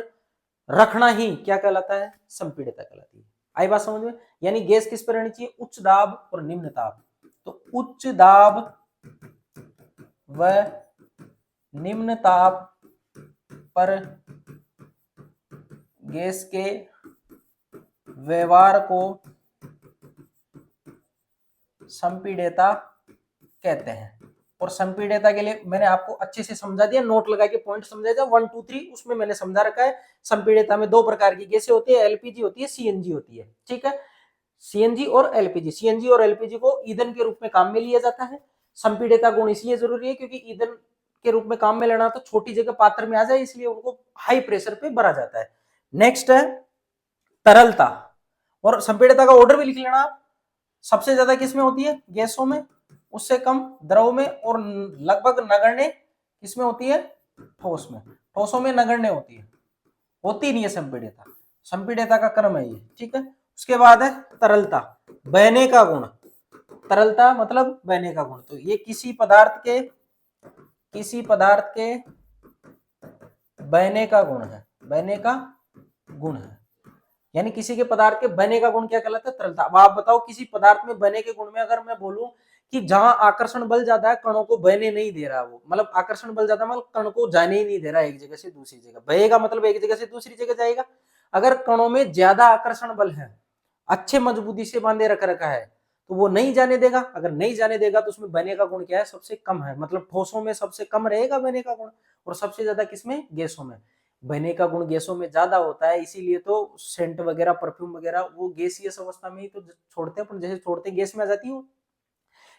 रखना ही क्या कहलाता है? संपीड्यता कहलाती है। आई बात समझ में? यानी गैस किस पर रहनी चाहिए? उच्च दाब और निम्न ताप। तो उच्च दाब व निम्न ताप पर गैस के व्यवहार को संपीड्यता कहते हैं। और संपीड्यता के लिए मैंने आपको अच्छे से समझा दिया, नोट लगा के पॉइंट समझा दिया, 1 2 3 उसमें मैंने समझा रखा है। संपीड्यता में 2 प्रकार की गैसें होती है, एलपीजी होती है, सीएनजी होती है। ठीक है, सीएनजी और एलपीजी। सीएनजी और एलपीजी को ईंधन के रूप में काम में लिया जाता है। संपीड्यता गुण इसलिए जरूरी है क्योंकि ईंधन के रूप में काम में लेना तो छोटी जगह पात्र में आ जाए, इसलिए उनको हाई प्रेशर पे भरा जाता है। नेक्स्ट है तरलता। और संपीड्यता का ऑर्डर भी लिख लेना आप, सबसे ज्यादा किसमें होती है? गैसों में, उससे कम द्रव में, और लगभग नगण्य किसमें होती है? ठोस में। ठोसों में नगण्य होती है, होती नहीं है संपीड्यता। संपीड्यता का क्रम है ये। ठीक है, उसके बाद है तरलता, बहने का गुण। तरलता मतलब बहने का गुण। तो ये किसी पदार्थ के बहने का गुण है, बहने का गुण है। यानी किसी के पदार्थ के बने का गुण क्या कहलाता है? तरलता। अब आप बताओ, किसी पदार्थ में बने के गुण में अगर मैं बोलूं कि जहां आकर्षण बल ज्यादा है, कणों को बहने नहीं दे रहा, वो मतलब आकर्षण बल ज्यादा मतलब कण को जाने ही नहीं दे रहा एक जगह से दूसरी जगह। बहेगा मतलब एक जगह से दूसरी जगह जाएगा। अगर कणों में ज्यादा आकर्षण बल है, अच्छे मजबूती से बांधे रख रखा है, तो वो नहीं जाने देगा। अगर नहीं जाने देगा तो उसमें बने का गुण क्या है? सबसे कम है। मतलब ठोसों में सबसे कम रहेगा बने का गुण, और सबसे ज्यादा किसमें? गैसों में। बहने का गुण गैसों में ज्यादा होता है, इसीलिए तो सेंट वगैरह, परफ्यूम वगैरह वो गैसीय अवस्था में ही तो छोड़ते हैं। जैसे छोड़ते गैस में आ जाती है,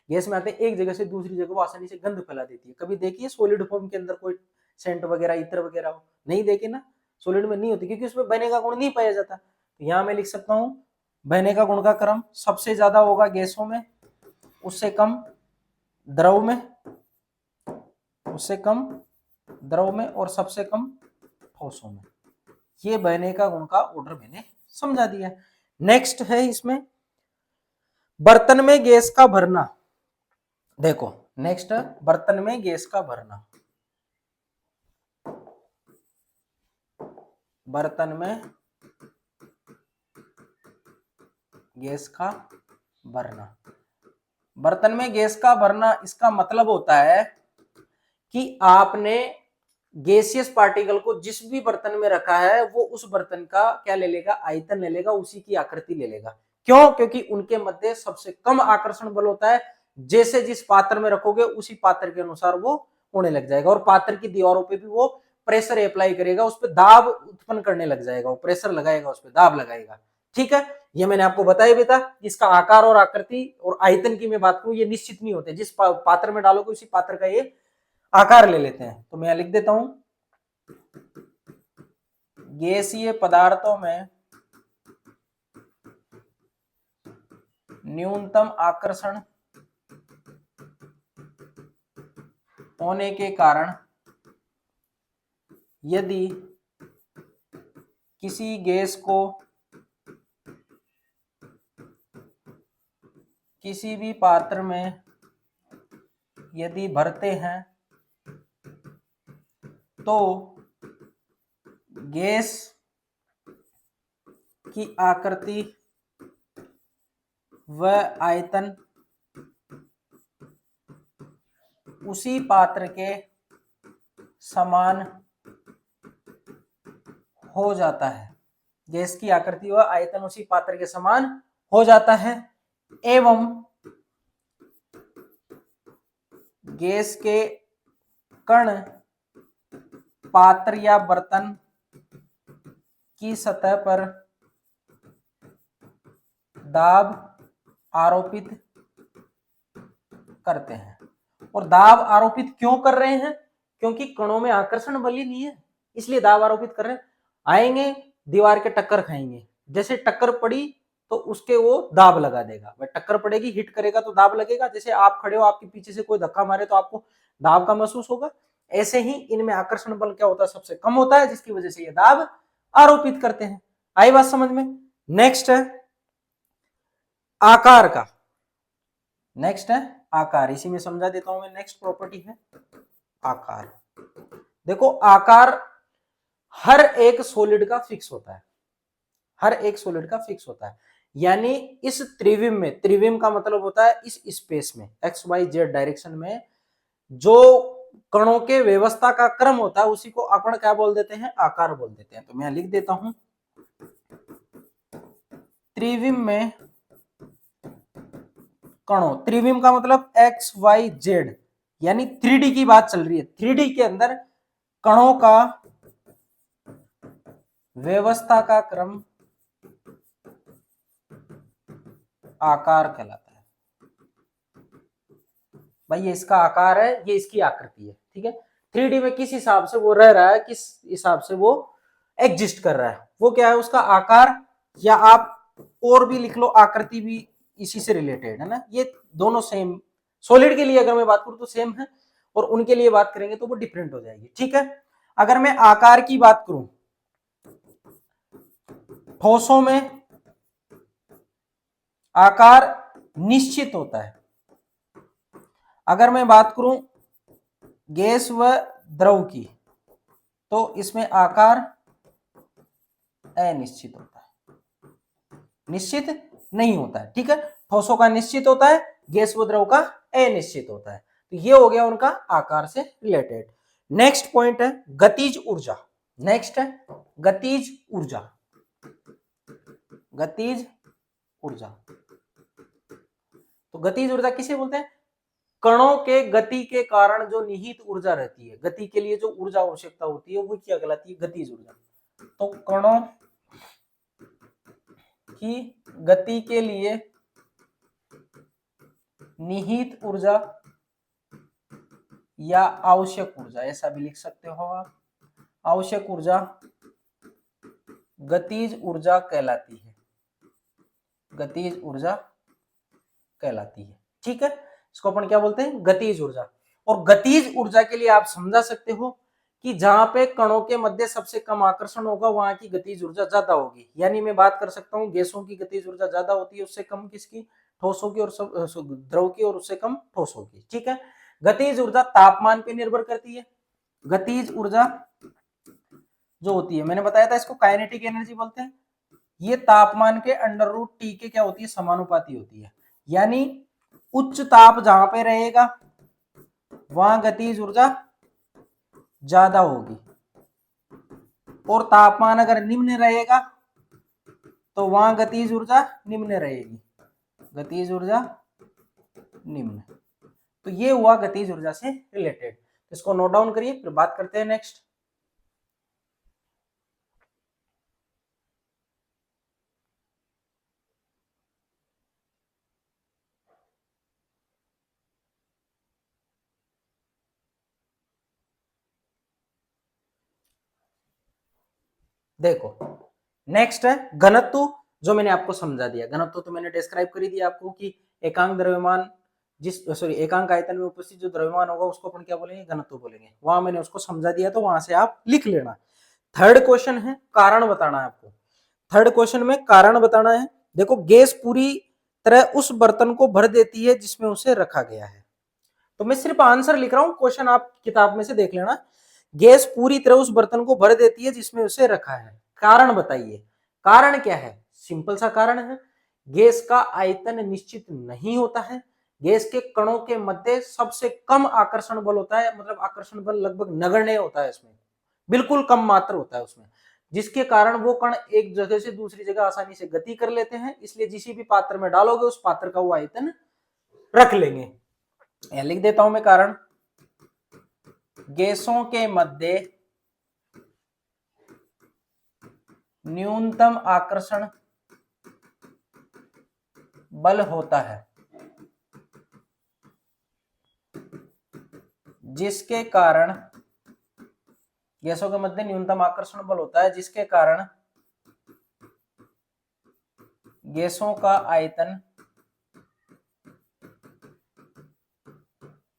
गैस में आते एक जगह से दूसरी जगह वो आसानी से गंध फैला देती है। कभी देखिए सॉलिड फॉर्म के अंदर कोई सेंट वगैरह, इत्र वगैरह हो? नहीं देखे ना, सॉलिड में नहीं होती, क्योंकि उसमें बहने का गुण नहीं पाया जाता। तो यहाँ मैं लिख सकता हूँ, बहने का गुण का क्रम सबसे ज्यादा होगा गैसों में, उससे कम द्रव में, उससे कम द्रव में, और सबसे कम ठोसों में। ये बहने का गुण का ऑर्डर मैंने समझा दिया। नेक्स्ट है इसमें बर्तन में गैस का भरना। देखो नेक्स्ट, बर्तन में गैस का भरना। बर्तन में गैस का भरना। बर्तन में गैस का भरना, इसका मतलब होता है कि आपने गैसियस पार्टिकल को जिस भी बर्तन में रखा है वो उस बर्तन का क्या ले लेगा, आयतन ले लेगा, उसी की आकृति ले लेगा। क्यों? क्योंकि उनके मध्य सबसे कम आकर्षण बल होता है। जैसे जिस पात्र में रखोगे उसी पात्र के अनुसार वो होने लग जाएगा, और पात्र की दीवारों पे भी वो प्रेशर अप्लाई करेगा, उस पर दाब उत्पन्न करने लग जाएगा, वो प्रेशर लगाएगा, उस पर दाब लगाएगा। ठीक है, ये मैंने आपको बताया भी था। इसका आकार और आकृति और आयतन की मैं बात करूं, ये निश्चित नहीं होते, जिस पात्र में डालोगे उसी पात्र का ये आकार ले लेते हैं। तो मैं लिख देता हूं, गैसीय पदार्थों में न्यूनतम आकर्षण होने के कारण यदि किसी गैस को किसी भी पात्र में यदि भरते हैं तो गैस की आकृति व आयतन उसी पात्र के समान हो जाता है। गैस की आकृति व आयतन उसी पात्र के समान हो जाता है एवं गैस के कण पात्र या बर्तन की सतह पर दाब आरोपित करते हैं। और दाब आरोपित क्यों कर रहे हैं? क्योंकि कणों में आकर्षण बल ही नहीं है, इसलिए दाब आरोपित कर रहे हैं। आएंगे दीवार के टक्कर खाएंगे, जैसे टक्कर पड़ी तो उसके वो दाब लगा देगा, वह टक्कर पड़ेगी, हिट करेगा तो दाब लगेगा। जैसे आप खड़े हो, आपके पीछे से कोई धक्का मारे तो आपको दाब का महसूस होगा। ऐसे ही इनमें आकर्षण बल क्या होता है, सबसे कम होता है, जिसकी वजह से ये दाब आरोपित करते हैं। आई बात समझ में? नेक्स्ट है आकार का, नेक्स्ट है आकार, इसी में समझा देता हूं मैं। नेक्स्ट प्रॉपर्टी है आकार। देखो आकार हर एक सॉलिड का फिक्स होता है, हर एक सॉलिड का फिक्स होता है। यानी इस त्रिविम में, त्रिविम का मतलब होता है इस स्पेस में, एक्स वाई जेड डायरेक्शन में जो कणों के व्यवस्था का क्रम होता है उसी को अपन क्या बोल देते हैं, आकार बोल देते हैं। तो मैं लिख देता हूं, त्रिविम में कणों, त्रिविम का मतलब एक्स वाई जेड, यानी 3D की बात चल रही है। 3D के अंदर कणों का व्यवस्था का क्रम आकार कहलाता है। भाई ये इसका आकार है, ये इसकी आकृति है, ठीक है। 3D में किस हिसाब से वो रह रहा है, किस हिसाब से वो एग्जिस्ट कर रहा है, वो क्या है, उसका आकार, या आप और भी लिख लो आकृति भी इसी से रिलेटेड है ना। ये दोनों सेम, सॉलिड के लिए अगर मैं बात करूं तो सेम है, और उनके लिए बात करेंगे तो वो डिफरेंट हो जाएगी, ठीक है। अगर मैं आकार की बात करूं, ठोसों में आकार निश्चित होता है। अगर मैं बात करूं गैस व द्रव की, तो इसमें आकार अनिश्चित होता है, निश्चित नहीं होता है, ठीक है। ठोसों का निश्चित होता है, गैस व द्रव का अनिश्चित होता है। तो ये हो गया उनका आकार से रिलेटेड। नेक्स्ट पॉइंट है गतिज ऊर्जा। नेक्स्ट है गतिज ऊर्जा, गतिज ऊर्जा। तो गतिज ऊर्जा किसे बोलते हैं? कणों के गति के कारण जो निहित ऊर्जा रहती है, गति के लिए जो ऊर्जा आवश्यकता होती है वो क्या कहलाती है, गतिज ऊर्जा। तो कणों की गति के लिए निहित ऊर्जा या आवश्यक ऊर्जा, ऐसा भी लिख सकते हो आप, आवश्यक ऊर्जा गतिज ऊर्जा कहलाती है, गतिज ऊर्जा कहलाती है, ठीक है। इसको अपन क्या बोलते हैं, गतिज ऊर्जा। और गतिज ऊर्जा के लिए आप समझा सकते हो कि जहां पे कणों के मध्य सबसे कम आकर्षण होगा वहां की गतिज ऊर्जा ज्यादा होगी। यानी मैं बात कर सकता हूँ गैसों की गतिज ऊर्जा ज्यादा होती है, उससे कम किसकी, ठोसों की, और द्रव की, और उससे कम ठोसों की, ठीक है। गतिज ऊर्जा तापमान पे निर्भर करती है। गतिज ऊर्जा जो होती है, मैंने बताया था इसको काइनेटिक एनर्जी बोलते हैं। ये तापमान के अंडर रूट टी के क्या होती है, समानुपाती होती है। यानी उच्च ताप जहां पे रहेगा वहां गतिज ऊर्जा ज्यादा होगी, और तापमान अगर निम्न रहेगा तो वहां गतिज ऊर्जा निम्न रहेगी, गतिज ऊर्जा निम्न। तो ये हुआ गतिज ऊर्जा से रिलेटेड। इसको नोट डाउन करिए, फिर बात करते हैं नेक्स्ट। देखो नेक्स्ट है घनत्व, जो मैंने आपको समझा दिया। घनत्व तो मैंने डिस्क्राइब कर ही दिया आपको कि एकांक द्रव्यमान एकांक आयतन में उपस्थित जो द्रव्यमान होगा उसको अपन क्या बोलेंगे, घनत्व बोलेंगे। वहां मैंने उसको समझा दिया, तो वहां से आप लिख लेना। थर्ड क्वेश्चन है कारण बताना है आपको। थर्ड क्वेश्चन में कारण बताना है। देखो गैस पूरी तरह उस बर्तन को भर देती है जिसमें उसे रखा गया है। तो मैं सिर्फ आंसर लिख रहा हूं, क्वेश्चन आप किताब में से देख लेना। गैस पूरी तरह उस बर्तन को भर देती है जिसमें उसे रखा है। कारण बताइए, कारण क्या है? सिंपल सा कारण है, गैस का आयतन निश्चित नहीं होता है। गैस के कणों के मध्य सबसे कम आकर्षण बल होता है, मतलब आकर्षण बल लगभग नगण्य होता है, इसमें बिल्कुल कम मात्र होता है उसमें, जिसके कारण वो कण एक जगह से दूसरी जगह आसानी से गति कर लेते हैं। इसलिए जिस भी पात्र में डालोगे उस पात्र का वो आयतन रख लेंगे। लिख देता हूं मैं कारण। गैसों के मध्य न्यूनतम आकर्षण बल होता है, जिसके कारण गैसों के मध्य न्यूनतम आकर्षण बल होता है, जिसके कारण गैसों का आयतन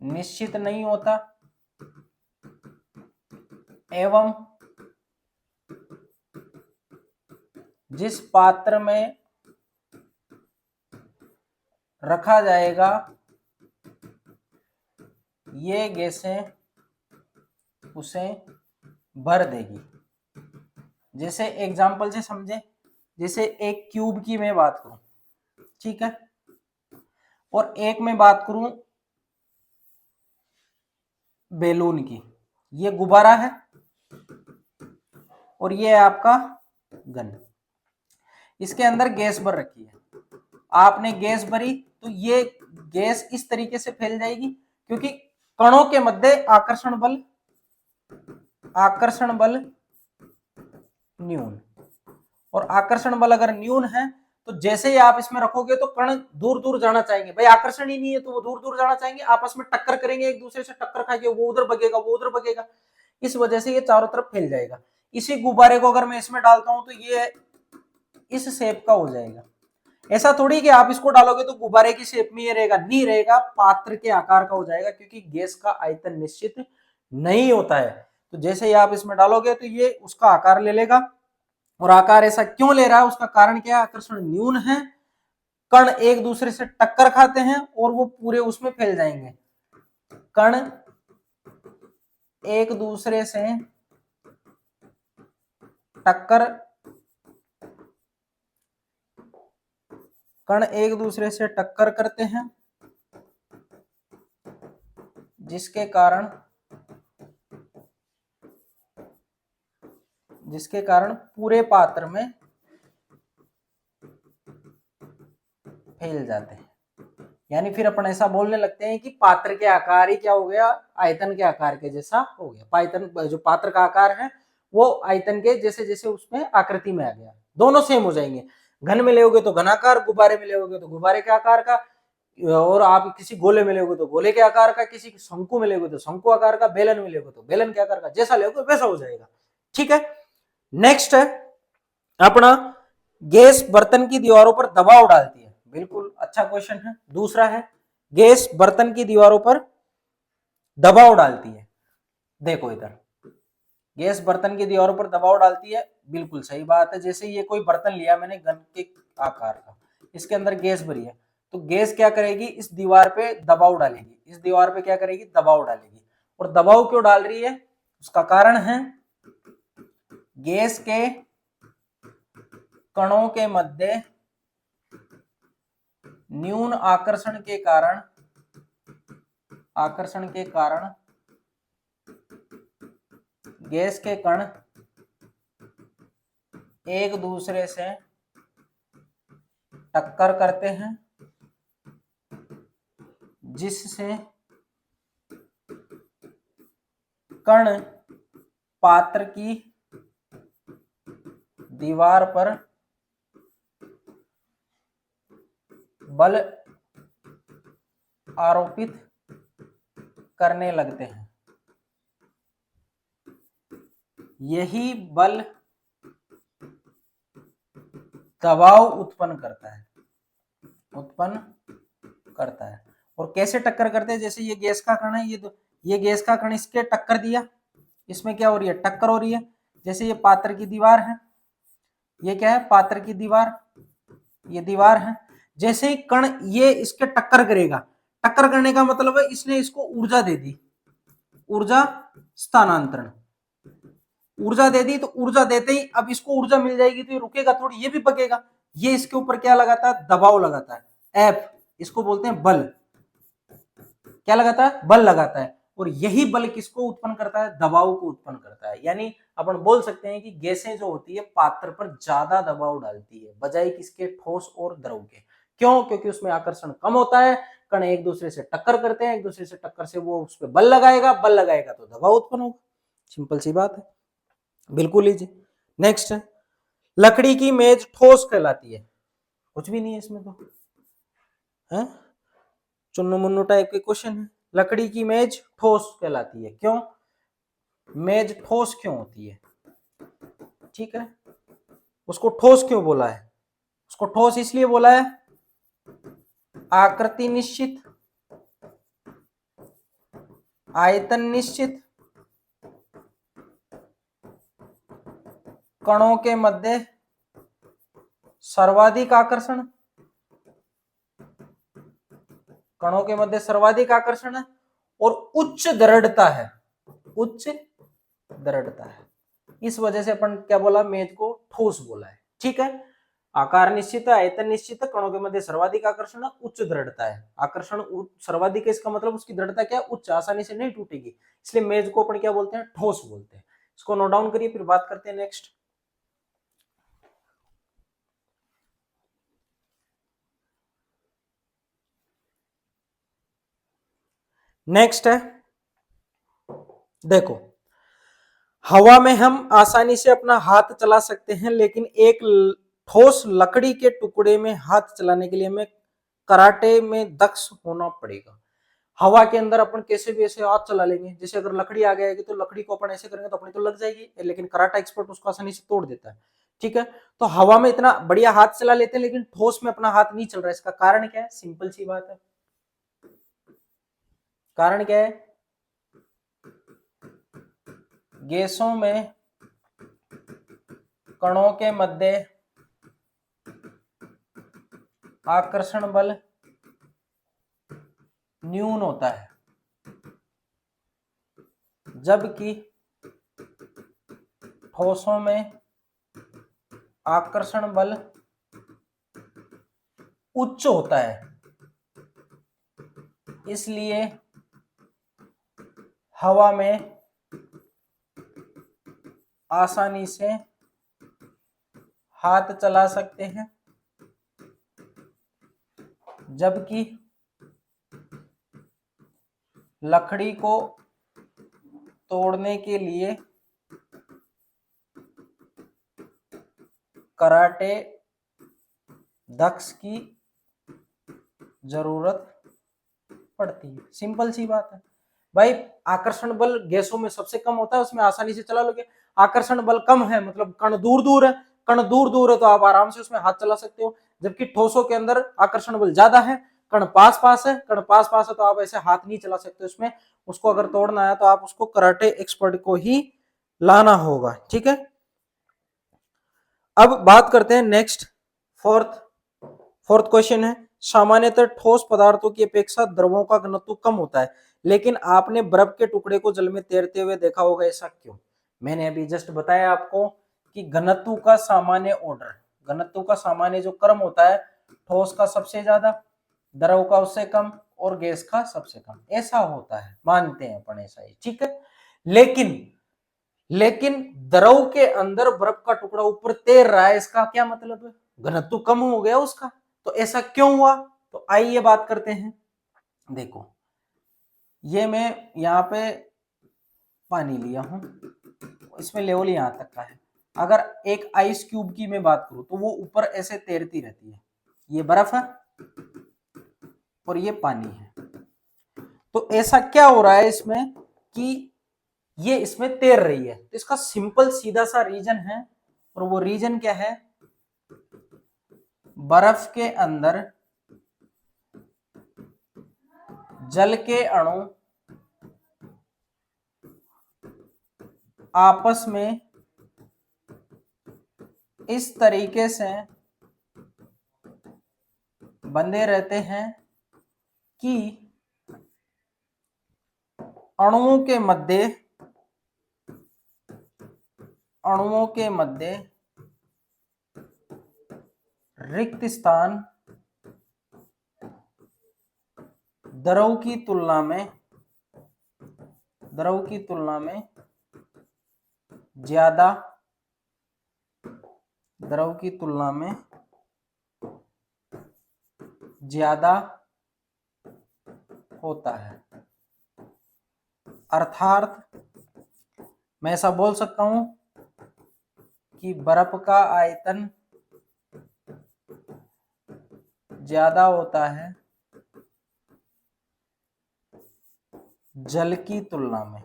निश्चित नहीं होता एवं जिस पात्र में रखा जाएगा ये गैसें उसे भर देगी। जैसे एग्जांपल से समझे, जैसे एक क्यूब की मैं बात करूं, ठीक है, और एक में बात करूं बैलून की। ये गुब्बारा है और ये है आपका गन। इसके अंदर गैस भर रखी है, आपने गैस भरी तो ये गैस इस तरीके से फैल जाएगी, क्योंकि कणों के मध्य आकर्षण बल न्यून, और आकर्षण बल अगर न्यून है तो जैसे ही आप इसमें रखोगे तो कण दूर दूर जाना चाहेंगे। भाई आकर्षण ही नहीं है तो वो दूर दूर जाना चाहेंगे, आपस में टक्कर करेंगे, एक दूसरे से टक्कर खाएंगे, वो उधर भगेगा वो उधर भगेगा, इस वजह से ये चारों तरफ फैल जाएगा। इसी गुब्बारे को अगर मैं इसमें डालता हूं तो ये इस शेप का हो जाएगा। ऐसा थोड़ी कि आप इसको डालोगे तो गुब्बारे की शेप में ये रहेगा, नहीं रहेगा, पात्र के आकार का हो जाएगा, क्योंकि गैस का आयतन निश्चित नहीं होता है। तो जैसे ही आप इसमें डालोगे तो ये उसका आकार ले लेगा। और आकार ऐसा क्यों ले रहा है, उसका कारण क्या है? आकर्षण न्यून है, कण एक दूसरे से टक्कर खाते हैं और वो पूरे उसमें फैल जाएंगे। कण एक दूसरे से टक्कर कण एक दूसरे से टक्कर करते हैं, जिसके कारण पूरे पात्र में फैल जाते हैं। यानी फिर अपन ऐसा बोलने लगते हैं कि पात्र के आकार ही क्या हो गया, आयतन के आकार के जैसा हो गया। पायतन जो पात्र का आकार है वो आयतन के जैसे जैसे उसमें आकृति में आ गया, दोनों सेम हो जाएंगे। घन में लेोगे तो घनाकार, गुब्बारे में लेोगे तो गुब्बारे के आकार का, और आप किसी गोले में लेोगे तो गोले के आकार का, किसी शंकु में लेोगे तो शंकु आकार का, बेलन में लेोगे तो बेलन के आकार का, जैसा लेोगे वैसा हो जाएगा। ठीक है, नेक्स्ट है अपना गैस बर्तन की दीवारों पर दबाव डालती है। बिल्कुल अच्छा क्वेश्चन है। दूसरा है गैस बर्तन की दीवारों पर दबाव डालती है। देखो इधर गैस बर्तन की दीवारों पर दबाव डालती है, बिल्कुल सही बात है। जैसे ये कोई बर्तन लिया मैंने गन के आकार का, इसके अंदर गैस भरी है, तो गैस क्या करेगी, इस दीवार पे दबाव डालेगी, इस दीवार पे क्या करेगी, दबाव डालेगी। और दबाव क्यों डाल रही है, उसका कारण है गैस के कणों के मध्य न्यून आकर्षण के कारण गैस के कण एक दूसरे से टक्कर करते हैं, जिससे कण पात्र की दीवार पर बल आरोपित करने लगते हैं। यही बल दबाव उत्पन्न करता है। और कैसे टक्कर करते हैं? जैसे ये गैस का कण है, ये गैस का कण इसके टक्कर दिया, इसमें क्या हो रही है? टक्कर हो रही है। जैसे ये पात्र की दीवार है, ये क्या है? पात्र की दीवार, ये दीवार है। जैसे ही कण ये इसके टक्कर करेगा, टक्कर करने का मतलब है इसने इसको ऊर्जा दे दी, ऊर्जा स्थानांतरण, ऊर्जा दे दी। तो ऊर्जा देते ही अब इसको ऊर्जा मिल जाएगी तो ये रुकेगा थोड़ी, ये भी भगेगा। ये इसके ऊपर क्या लगाता है? दबाव लगाता है, एफ, इसको बोलते हैं बल। क्या लगाता है? बल लगाता है। और यही बल किसको उत्पन्न करता है? दबाव को उत्पन्न करता है। यानी अपन बोल सकते हैं कि गैसें जो होती है पात्र पर ज्यादा दबाव डालती है बजाय किसके? ठोस और द्रव के। क्यों? क्योंकि उसमें आकर्षण कम होता है, कण एक दूसरे से टक्कर करते हैं, एक दूसरे से टक्कर से वो उस पर बल लगाएगा, बल लगाएगा तो दबाव उत्पन्न होगा। सिंपल सी बात है, बिल्कुल इजी। नेक्स्ट, लकड़ी की मेज ठोस कहलाती है। कुछ भी नहीं है इसमें तो, है चुन्नू मुन्नू टाइप के क्वेश्चन है। लकड़ी की मेज ठोस कहलाती है, क्यों? मेज ठोस क्यों होती है? ठीक है, उसको ठोस क्यों बोला है? उसको ठोस इसलिए बोला है, आकृति निश्चित, आयतन निश्चित, कणों के मध्य सर्वाधिक आकर्षण, कणों के मध्य सर्वाधिक आकर्षण है, और उच्च दृढ़ता है, उच्च दृढ़ता है। इस वजह से अपन क्या बोला? मेज को ठोस बोला है। ठीक है, आकार निश्चित है, आयतन निश्चित है, कणों के मध्य सर्वाधिक आकर्षण है, उच्च दृढ़ता है। आकर्षण सर्वाधिक है, इसका मतलब उसकी दृढ़ता क्या है? उच्च, आसानी से नहीं टूटेगी। इसलिए मेज को अपन क्या बोलते हैं? ठोस बोलते हैं। इसको नोट डाउन करिए, फिर बात करते हैं नेक्स्ट। नेक्स्ट है, देखो, हवा में हम आसानी से अपना हाथ चला सकते हैं, लेकिन एक ठोस लकड़ी के टुकड़े में हाथ चलाने के लिए हमें कराटे में दक्ष होना पड़ेगा। हवा के अंदर अपन कैसे भी ऐसे हाथ चला लेंगे, जैसे अगर लकड़ी आ जाएगी तो लकड़ी को अपन ऐसे करेंगे तो अपनी तो लग जाएगी, लेकिन कराटा एक्सपर्ट उसको आसानी से तोड़ देता है। ठीक है, तो हवा में इतना बढ़िया हाथ चला लेते हैं, लेकिन ठोस में अपना हाथ नहीं चल रहा है। इसका कारण क्या है? सिंपल सी बात है, कारण क्या है? गैसों में कणों के मध्य आकर्षण बल न्यून होता है, जबकि ठोसों में आकर्षण बल उच्च होता है। इसलिए हवा में आसानी से हाथ चला सकते हैं, जबकि लकड़ी को तोड़ने के लिए कराटे दक्ष की जरूरत पड़ती है। सिंपल सी बात है भाई, आकर्षण बल गैसों में सबसे कम होता है, उसमें आसानी से चला लोगे। आकर्षण बल कम है मतलब कण दूर दूर है, कण दूर दूर है तो आप आराम से उसमें हाथ चला सकते हो, जबकि ठोसों के अंदर आकर्षण बल ज्यादा है, कण पास पास है, कण पास पास है तो आप ऐसे हाथ नहीं चला सकते उसमें। उसको अगर तोड़ना है तो आप उसको कराटे एक्सपर्ट को ही लाना होगा। ठीक है, अब बात करते हैं नेक्स्ट, फोर्थ क्वेश्चन है, सामान्यतः ठोस पदार्थों की अपेक्षा द्रवों का घनत्व कम होता है, लेकिन आपने बर्फ के टुकड़े को जल में तैरते हुए देखा होगा, ऐसा क्यों? मैंने अभी जस्ट बताया आपको कि घनत्व का सामान्य ऑर्डर, घनत्व का सामान्य जो क्रम होता है, ठोस का सबसे ज्यादा, द्रव का उससे कम और गैस का सबसे कम, ऐसा होता है, मानते हैं अपन ऐसा ही, ठीक है। लेकिन द्रव के अंदर बर्फ का टुकड़ा ऊपर तैर रहा है, इसका क्या मतलब है, घनत्व कम हो गया उसका। तो ऐसा क्यों हुआ, तो आइए बात करते हैं। देखो ये मैं यहाँ पे पानी लिया हूं, इसमें लेवल यहां तक का है। अगर एक आइस क्यूब की मैं बात करूं तो वो ऊपर ऐसे तैरती रहती है, ये बर्फ है और ये पानी है। तो ऐसा क्या हो रहा है इसमें कि ये इसमें तैर रही है, तो इसका सिंपल सीधा सा रीजन है, और वो रीजन क्या है, बर्फ के अंदर जल के अणु आपस में इस तरीके से बंधे रहते हैं कि अणुओं के मध्य रिक्त स्थान द्रव की तुलना में ज्यादा होता है। अर्थात मैं ऐसा बोल सकता हूं कि बर्फ का आयतन ज्यादा होता है जल की तुलना में।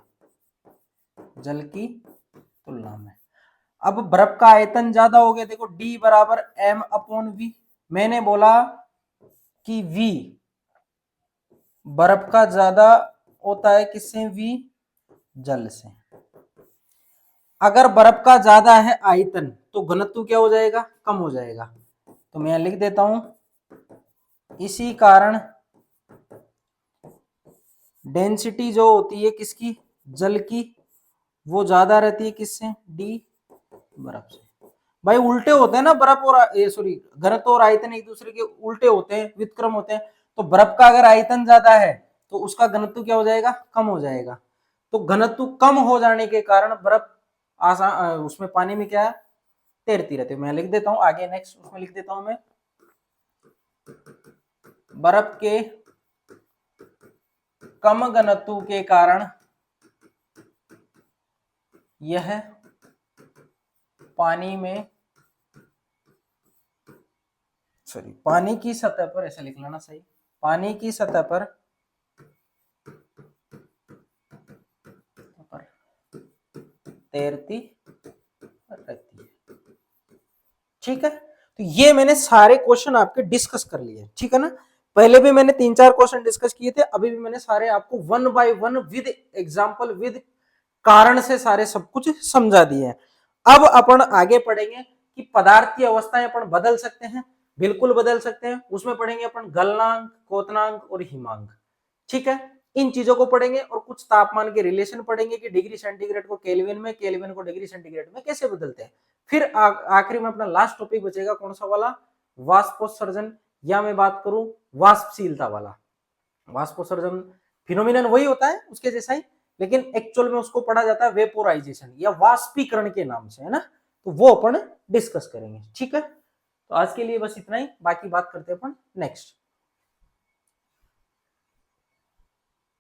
अब बर्फ का आयतन ज्यादा हो गया, देखो D बराबर m/v। मैंने बोला कि V बर्फ का ज्यादा होता है किससे, V जल से। अगर बर्फ का ज्यादा है आयतन तो घनत्व क्या हो जाएगा, कम हो जाएगा। तो मैं लिख देता हूं, इसी कारण डेंसिटी जो होती है किसकी, जल की, वो ज्यादा रहती है किससे, D बर्फ से। भाई उल्टे होते हैं ना बर्फ और घनत्व और आयतन एक दूसरे के उल्टे होते हैं, व्युत्क्रम होते हैं। तो बर्फ का अगर आयतन ज्यादा है तो उसका घनत्व क्या हो जाएगा, कम हो जाएगा। तो घनत्व कम हो जाने के कारण बर्फ आसान उसमें पानी में क्या तैरती रहती है। मैं लिख देता हूं आगे, नेक्स्ट उसमें लिख देता हूं मैं, बर्फ के कम घनत्व के कारण यह पानी की सतह पर, ऐसा लिख लेना सही, पानी की सतह पर तैरती रहती है, ठीक है। तो ये मैंने सारे क्वेश्चन आपके डिस्कस कर लिए, ठीक है ना। पहले भी मैंने 3-4 क्वेश्चन डिस्कस किए थे, अभी भी मैंने सारे आपको 1 बाय 1 विद एग्जांपल विद कारण से सारे सब कुछ समझा दिए हैं। अब अपन आगे पढ़ेंगे कि पदार्थ की अवस्थाएं अपन बदल सकते हैं, बिल्कुल बदल सकते हैं। उसमें पढ़ेंगे अपन गलनांक, क्वथनांक और हिमांक, ठीक है। इन चीजों को पढ़ेंगे और कुछ तापमान के रिलेशन पढ़ेंगे कि डिग्री सेंटीग्रेड को केल्विन में, केल्विन को डिग्री सेंटीग्रेड में कैसे बदलते हैं। फिर आखिरी में अपना लास्ट टॉपिक बचेगा कौन सा वाला, वाष्पोत्सर्जन, या मैं बात करूं वाष्पशीलता वाला। वाष्पोत्सर्जन फिनोमिनन वही होता है उसके जैसा ही, लेकिन एक्चुअल में उसको पढ़ा जाता है वेपोराइजेशन या वाष्पीकरण के नाम से, है ना। तो वो अपन डिस्कस करेंगे, ठीक है। तो आज के लिए बस इतना ही, बाकी बात करते हैं अपन नेक्स्ट।